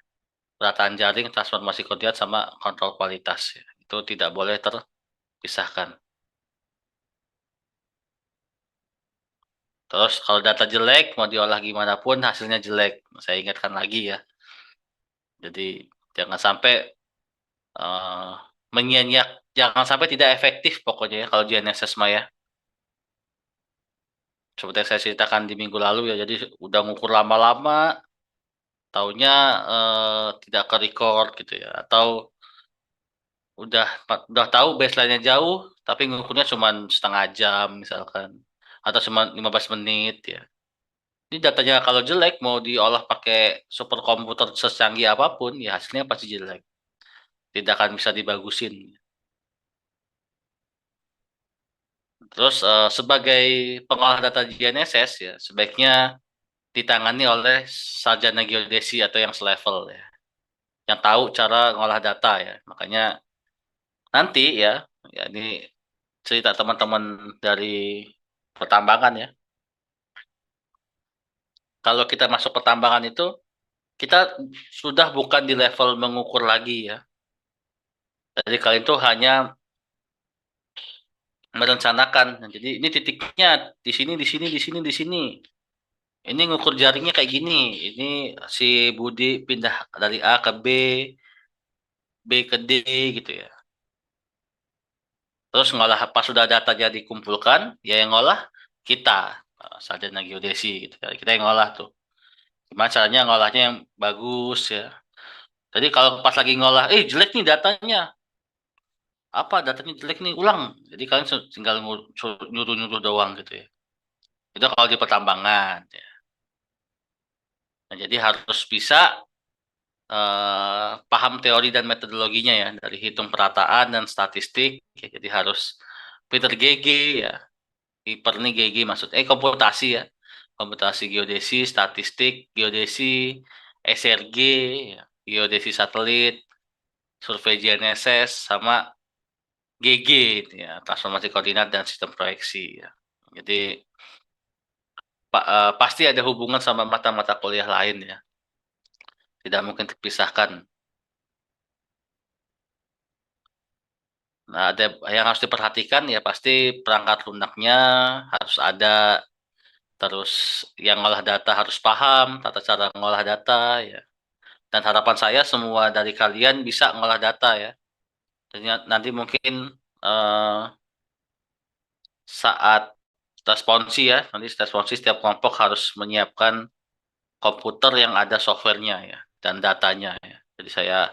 perataan jaring, transformasi koordinat, sama kontrol kualitas. Ya. Itu tidak boleh terpisahkan. Terus kalau data jelek, mau diolah gimana pun hasilnya jelek. Saya ingatkan lagi ya. Jadi jangan sampai menyianyiak, jangan sampai tidak efektif pokoknya ya kalau GNSS mah ya. Seperti yang saya ceritakan di minggu lalu ya, jadi udah ngukur lama-lama, taunya tidak ke record gitu ya, atau udah tahu baseline-nya jauh, tapi ngukurnya cuma setengah jam misalkan, atau cuma 15 menit ya. Ini datanya kalau jelek mau diolah pakai superkomputer secanggih apapun, ya hasilnya pasti jelek. Tidak akan bisa dibagusin. Terus sebagai pengolah data GNSS ya, sebaiknya ditangani oleh sarjana geodesi atau yang selevel ya, yang tahu cara ngolah data ya. Makanya nanti ya ini cerita teman-teman dari pertambangan ya. Kalau kita masuk pertambangan itu, kita sudah bukan di level mengukur lagi ya. Jadi kalian itu hanya merencanakan. Nah, jadi ini titiknya di sini, di sini, di sini, di sini. Ini ngukur jaringnya kayak gini. Ini si Budi pindah dari A ke B, B ke D gitu ya. Terus ngolah pas sudah datanya dikumpulkan, ya yang ngolah kita, sarjana geodesi gitu ya. Kita yang ngolah tuh. Gimana caranya ngolahnya yang bagus ya. Jadi kalau pas lagi ngolah, jelek nih datanya. Apa datanya jelek nih, ulang. Jadi kalian tinggal nyuruh-nyuruh doang gitu ya. Itu kalau di pertambangan ya. Nah, jadi harus bisa paham teori dan metodologinya ya, dari hitung perataan dan statistik ya. Jadi harus Peter GG ya. Hiper nih GG maksudnya komputasi ya. Komputasi geodesi, statistik, geodesi, SRG, ya. Geodesi satelit, survei GNSS, sama GG ya, transformasi koordinat dan sistem proyeksi ya. Jadi pasti ada hubungan sama mata-mata kuliah lain ya. Tidak mungkin terpisahkan. Nah, ada yang harus diperhatikan ya, pasti perangkat lunaknya harus ada, terus yang ngolah data harus paham tata cara ngolah data ya. Dan harapan saya semua dari kalian bisa ngolah data ya. Dan nanti mungkin eh, saat responsi ya, nanti responsi setiap kelompok harus menyiapkan komputer yang ada softwarenya ya dan datanya ya. Jadi saya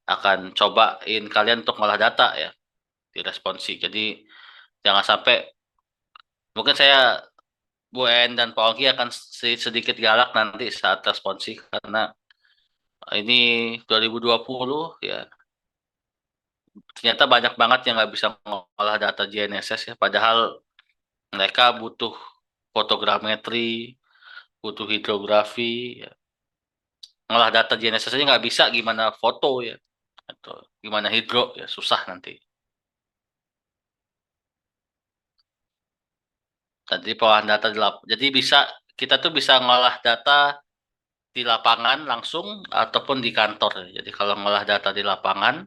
akan cobain kalian untuk ngolah data ya di responsi. Jadi jangan sampai, mungkin saya Bu En dan Pak Ongki akan sedikit galak nanti saat responsi karena ini 2020 ya, ternyata banyak banget yang nggak bisa ngolah data GNSS ya, padahal mereka butuh fotogrametri, butuh hidrografi ya. Ngolah data GNSS aja nggak bisa, gimana foto ya, atau gimana hidro ya, susah nanti. Tadi pengolahan data jadi kita tuh bisa ngolah data di lapangan langsung ataupun di kantor. Jadi kalau ngolah data di lapangan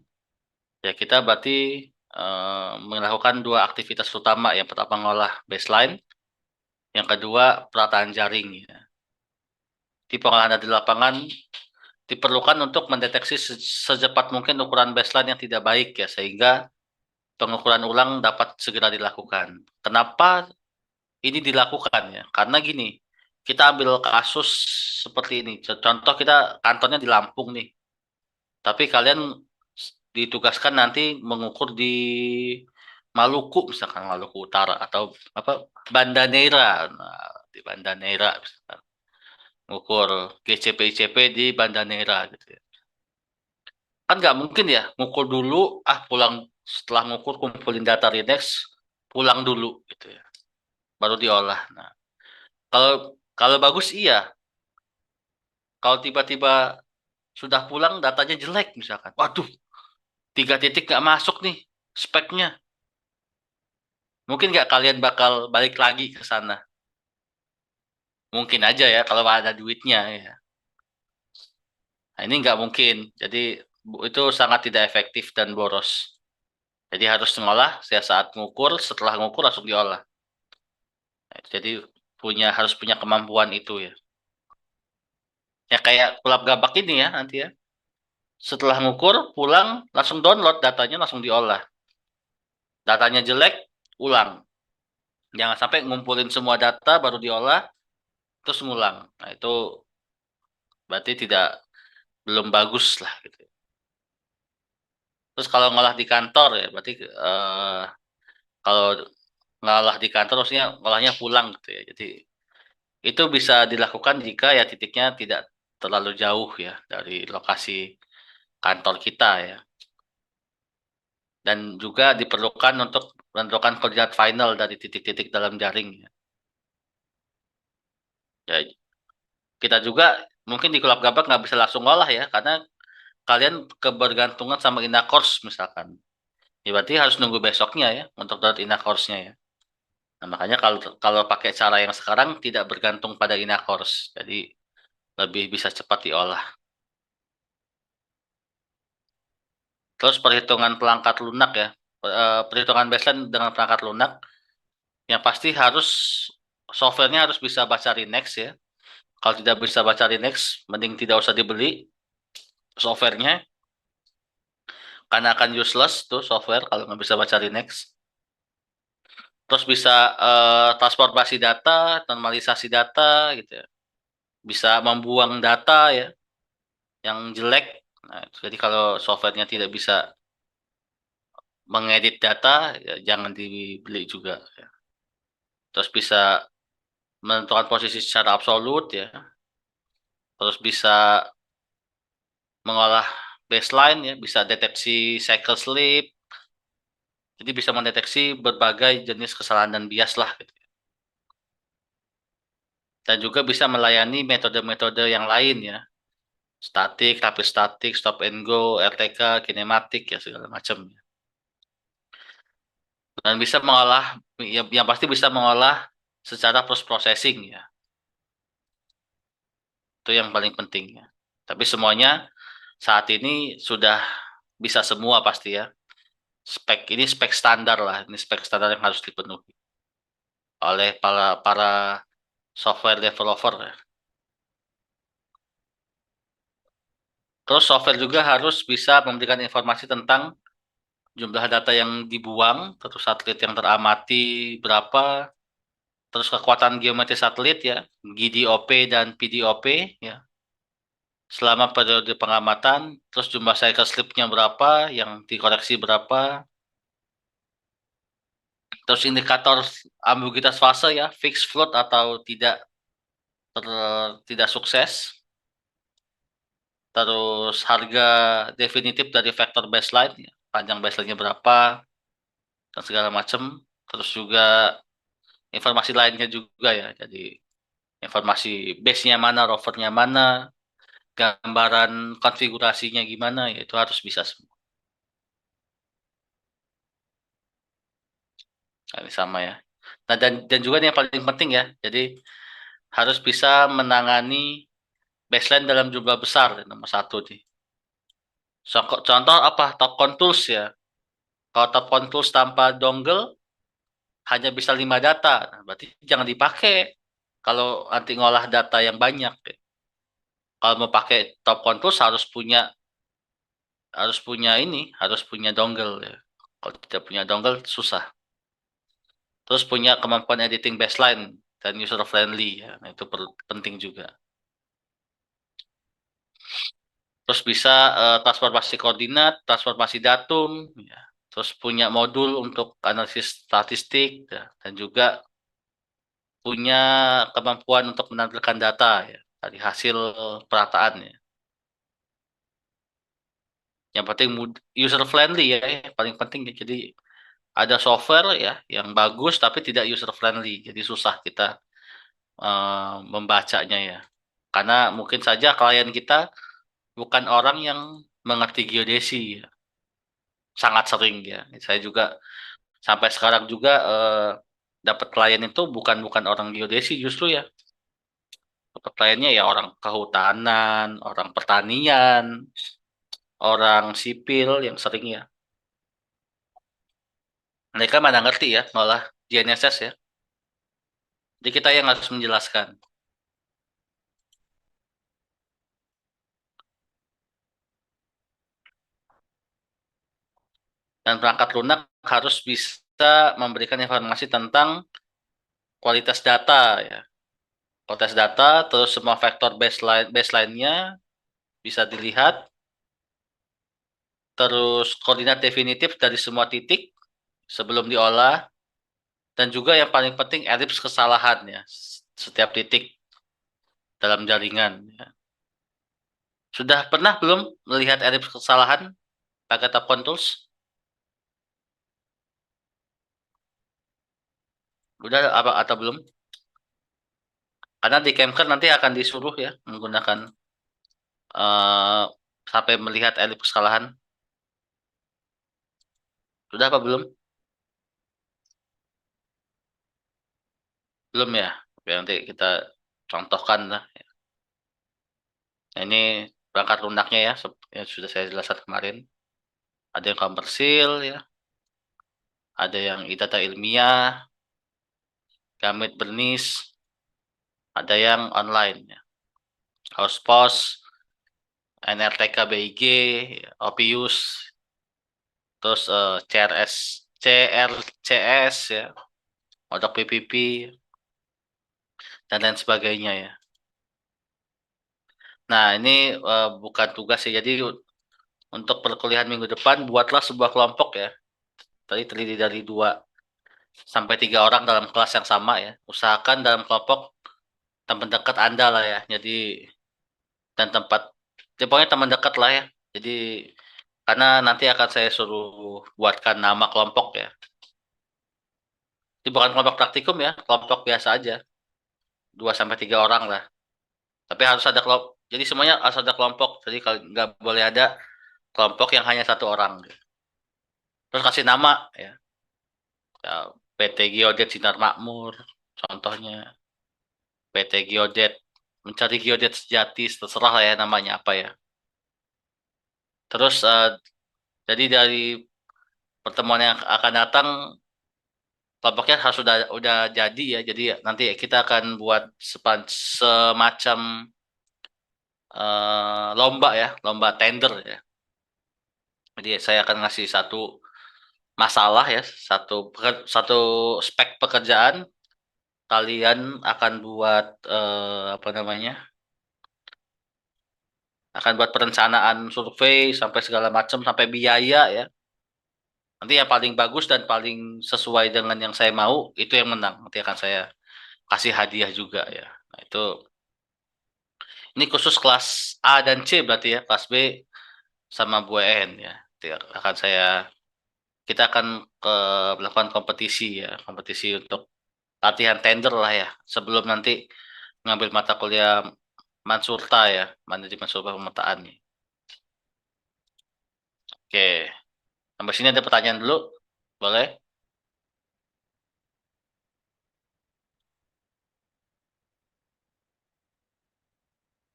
ya kita berarti melakukan dua aktivitas utama. Yang pertama ngolah baseline, yang kedua perataan jaring ya. Di pengolahan data di lapangan diperlukan untuk mendeteksi secepat mungkin ukuran baseline yang tidak baik ya, sehingga pengukuran ulang dapat segera dilakukan. Kenapa ini dilakukan ya? Karena gini, kita ambil kasus seperti ini. Contoh kita kantornya di Lampung nih. Tapi kalian ditugaskan nanti mengukur di Maluku, misalkan Maluku Utara atau apa Banda Neira. Nah, di Banda Neira misalkan. Mengukur GCP ICP di Banda Neira gitu ya. Kan nggak mungkin ya ngukur dulu, pulang setelah ngukur kumpulin data Redex, pulang dulu gitu ya. Baru diolah. Nah, kalau kalau bagus iya. Kalau tiba-tiba sudah pulang datanya jelek misalkan. Waduh, 3 titik nggak masuk nih speknya. Mungkin nggak kalian bakal balik lagi ke sana. Mungkin aja ya kalau ada duitnya ya. Nah, ini nggak mungkin. Jadi itu sangat tidak efektif dan boros. Jadi harus ngolah saat ngukur, setelah ngukur langsung diolah. Nah, jadi harus punya kemampuan itu ya. Ya kayak kulap gabak ini ya nanti ya. Setelah ngukur, pulang langsung download datanya, langsung diolah. Datanya jelek, ulang. Jangan sampai ngumpulin semua data baru diolah terus ngulang. Nah, itu berarti belum bagus lah gitu. Terus kalau ngolah di kantor ya, berarti kalau ngolah di kantor maksudnya ngolahnya pulang gitu ya. Jadi itu bisa dilakukan jika ya titiknya tidak terlalu jauh ya dari lokasi kantor kita ya. Dan juga diperlukan untuk menentukan koordinat final dari titik-titik dalam jaring ya. Ya, kita juga mungkin di Kulap Gabak nggak bisa langsung ngolah ya, karena kalian kebergantungan sama Inakors misalkan. Ya, berarti harus nunggu besoknya ya untuk dapat Inakorsnya ya. Nah, makanya kalau kalau pakai cara yang sekarang tidak bergantung pada Inakors, jadi lebih bisa cepat diolah. Terus perhitungan perangkat lunak ya, perhitungan baseline dengan perangkat lunak, yang pasti harus softwarenya harus bisa baca Linux ya. Kalau tidak bisa baca Linux, mending tidak usah dibeli softwarenya, karena akan useless tuh software kalau nggak bisa baca Linux. Terus bisa transformasi data, normalisasi data gitu ya. Bisa membuang data ya yang jelek. Nah, jadi kalau softwarenya tidak bisa mengedit data, ya jangan dibeli juga ya. Terus bisa menentukan posisi secara absolut ya. Terus bisa mengolah baseline ya, bisa deteksi cycle sleep. Jadi bisa mendeteksi berbagai jenis kesalahan dan bias lah gitu. Dan juga bisa melayani metode-metode yang lain ya. Statik, rapid statik, stop and go, RTK, kinematik ya segala macam ya. Dan bisa mengolah yang pasti bisa mengolah secara post processing ya. Itu yang paling penting ya. Tapi semuanya saat ini sudah bisa semua pasti ya. Ini spek standar lah, ini spek standar yang harus dipenuhi oleh para software developer ya. Terus software juga harus bisa memberikan informasi tentang jumlah data yang dibuang, terus satelit yang teramati berapa, terus kekuatan geometri satelit ya, GDOP dan PDOP ya, selama periode pengamatan, terus jumlah cycle slip-nya berapa, yang dikoreksi berapa, terus indikator ambiguitas fase ya, fixed float atau tidak sukses, terus harga definitif dari vektor baseline, ya, panjang baseline-nya berapa, dan segala macam, terus juga informasi lainnya juga ya, jadi informasi base-nya mana, rovernya mana, gambaran konfigurasinya gimana, ya itu harus bisa semua. Nah, ini sama ya. Nah, dan juga yang paling penting ya, jadi harus bisa menangani baseline dalam jumlah besar, nomor satu nih. Contoh apa? Topcon Tools ya. Kalau Topcon Tools tanpa dongle hanya bisa 5 data, nah, berarti jangan dipakai kalau nanti ngolah data yang banyak. Ya. Kalau mau pakai Topcon Tools harus punya dongle ya. Kalau tidak punya dongle susah. Terus punya kemampuan editing baseline dan user friendly ya. Nah, itu penting juga. Terus bisa transformasi koordinat, transformasi datum ya. Terus punya modul untuk analisis statistik ya. Dan juga punya kemampuan untuk menampilkan data ya dari hasil perataan ya. Yang penting user friendly ya, yang paling penting ya. Jadi ada software ya yang bagus tapi tidak user friendly, jadi susah kita membacanya ya. Karena mungkin saja klien kita bukan orang yang mengerti geodesi ya. Sangat sering ya. Saya juga sampai sekarang juga dapat klien itu bukan orang geodesi justru ya. Dapat kliennya ya orang kehutanan, orang pertanian, orang sipil yang sering ya. Mereka mana ngerti ya malah GNSS ya. Jadi kita yang harus menjelaskan. Dan perangkat lunak harus bisa memberikan informasi tentang kualitas data ya. Kualitas data, terus semua vektor baseline-nya bisa dilihat. terus koordinat definitif dari semua titik sebelum diolah, dan juga yang paling penting elips kesalahan ya setiap titik dalam jaringan. Ya. Sudah pernah belum melihat elips kesalahan pakai Tab Controls? Udah apa atau belum? Karena di Camker nanti akan disuruh ya menggunakan sampai melihat elips kesalahan. Sudah apa belum? Belum ya. Oke, nanti kita contohkan lah. Nah, ini perangkat lunaknya ya, yang sudah saya jelaskan kemarin. Ada yang komersil ya, ada yang data ilmiah, gamit bernis, ada yang online ya. Housepos, NRTK BIG, Opius, terus CRCS ya, modok PPP dan lain sebagainya ya. Nah, ini bukan tugas ya. Jadi untuk perkuliahan minggu depan buatlah sebuah kelompok ya. Tadi terdiri dari 2 sampai 3 orang dalam kelas yang sama ya. Usahakan dalam kelompok teman dekat Anda lah ya. Jadi dan pokoknya teman dekat lah ya. Jadi karena nanti akan saya suruh buatkan nama kelompok ya. Ini bukan kelompok praktikum ya, kelompok biasa aja. 2 sampai 3 orang lah. Tapi harus ada kelompok. Jadi semuanya harus ada kelompok. Jadi kalau nggak boleh ada kelompok yang hanya 1 orang. Terus kasih nama ya. Ya, PT Geodet Sinar Makmur, contohnya. PT Geodet mencari geodet sejati, terserah lah ya namanya apa ya. Terus jadi dari pertemuan yang akan datang kelompoknya harus udah jadi ya. Jadi nanti kita akan buat semacam lomba ya, lomba tender ya. Jadi saya akan ngasih satu masalah ya, satu spek pekerjaan. Kalian akan buat apa namanya? Akan buat perencanaan survei sampai segala macam sampai biaya ya. Nanti yang paling bagus dan paling sesuai dengan yang saya mau itu yang menang. Nanti akan saya kasih hadiah juga ya. Nah, itu ini khusus kelas A dan C berarti ya. Kelas B sama Bu En ya. Nanti akan kita akan melakukan kompetisi ya, kompetisi untuk latihan tender lah ya. Sebelum nanti ngambil mata kuliah Mansurta ya, manajemen sumber pemetaan nih. Oke, sampai sini ada pertanyaan dulu, boleh?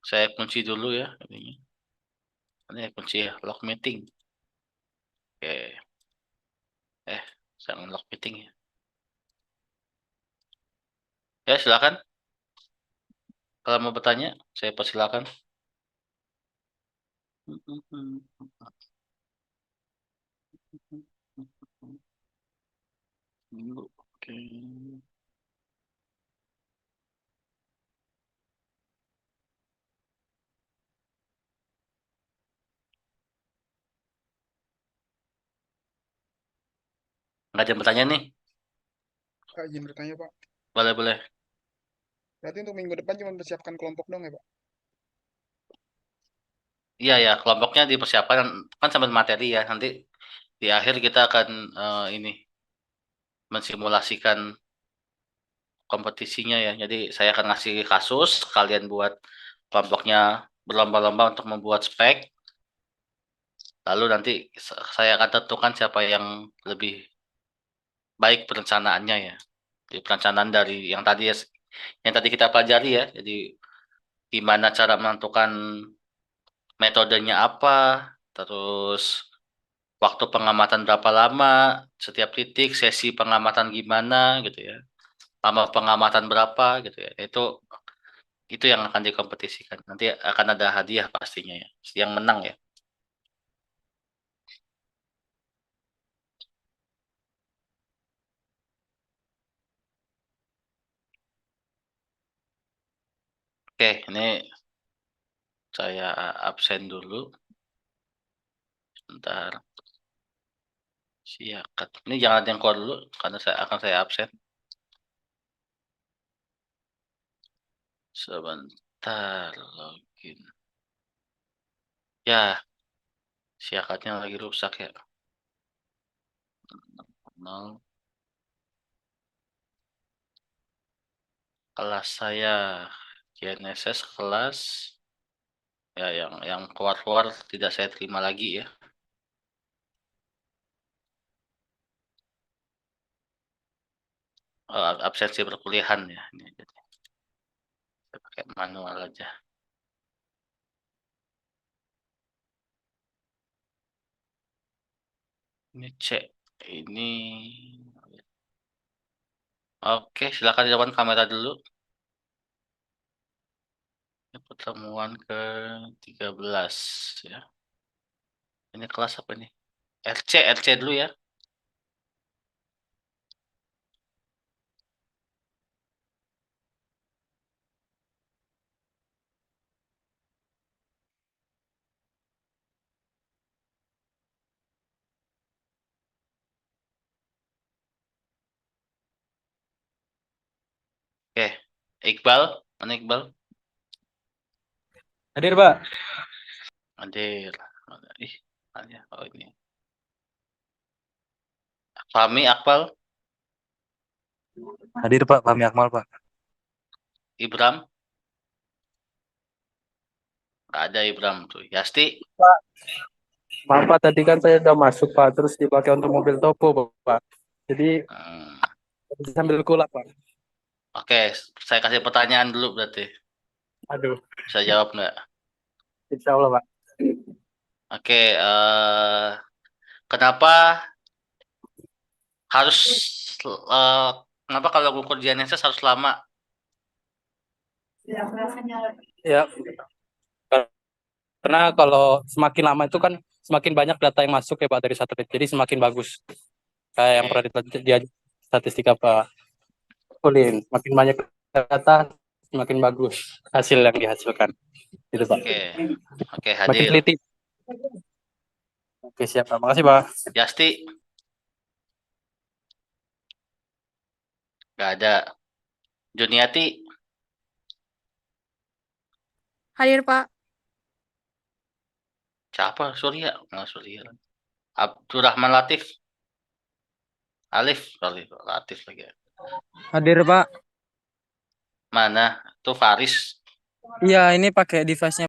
Saya kunci dulu ya ini kunci ya, lock meeting. Oke, saya lock meeting ya. Ya silakan. Kalau mau bertanya, saya persilakan. Oke. Nggak ada yang bertanya nih? Kak, izin bertanya, Pak. Boleh, boleh. Berarti untuk minggu depan cuma persiapkan kelompok dong ya, Pak? Iya ya, kelompoknya dipersiapkan kan sambil materi ya. Nanti di akhir kita akan ini mensimulasikan kompetisinya ya. Jadi saya akan ngasih kasus, kalian buat kelompoknya berlomba-lomba untuk membuat spek. Lalu nanti saya akan tentukan siapa yang lebih baik perencanaannya ya. Di perencanaan dari yang tadi kita pelajari ya. Jadi gimana cara menentukan metodenya apa, terus waktu pengamatan berapa lama, setiap titik, sesi pengamatan gimana gitu ya. Lama pengamatan berapa gitu ya. Itu yang akan dikompetisikan. Nanti akan ada hadiah pastinya ya. Yang menang ya. Oke, ini saya absen dulu. Bentar. Siakat. Ini jangan ada yang keluar dulu karena saya absen. Sebentar login. Ya, siakatnya lagi rusak ya. 0. Kelas saya GNSS kelas ya yang keluar-keluar tidak saya terima lagi ya. Absensi perkuliahan ya ini. Saya pakai manual aja. Ini cek ini. Oke, silakan depan kamera dulu. Pertemuan ke-13 ya. Ini kelas apa nih? RC dulu ya. Oke, Iqbal, mana Iqbal? Hadir, Pak. Hadir. Ih, ada. Oh ini. Fahmi Akmal, Hadir, Pak. Fahmi Akmal, Pak. Ibram. Nggak ada Ibram tuh. Yasti. Maaf Pak, tadi kan saya udah masuk Pak, terus dipakai untuk mobil toko Pak. Jadi sambil kulak Pak. Oke, saya kasih pertanyaan dulu berarti. Aduh, Bisa jawab nggak? insya Allah Pak. Oke, kenapa harus kenapa kalau ngukur GNSS harus lama? Ya, karena kalau semakin lama itu kan semakin banyak data yang masuk ya Pak dari satelit, jadi semakin bagus. Kayak yang pernah di statistika Pak Ulin, semakin banyak data semakin bagus hasil yang dihasilkan. Gitu Pak. Oke, Makin hadir. teliti. Oke, siap Pak. Makasih Pak. Yasti. Nggak ada. Juniati. Hadir, Pak. Siapa? Surya. Nggak Surya. Abdurrahman Latif. Alif. Latif lagi. Hadir, Pak. Mana? Itu Faris. Iya, ini pakai device-nya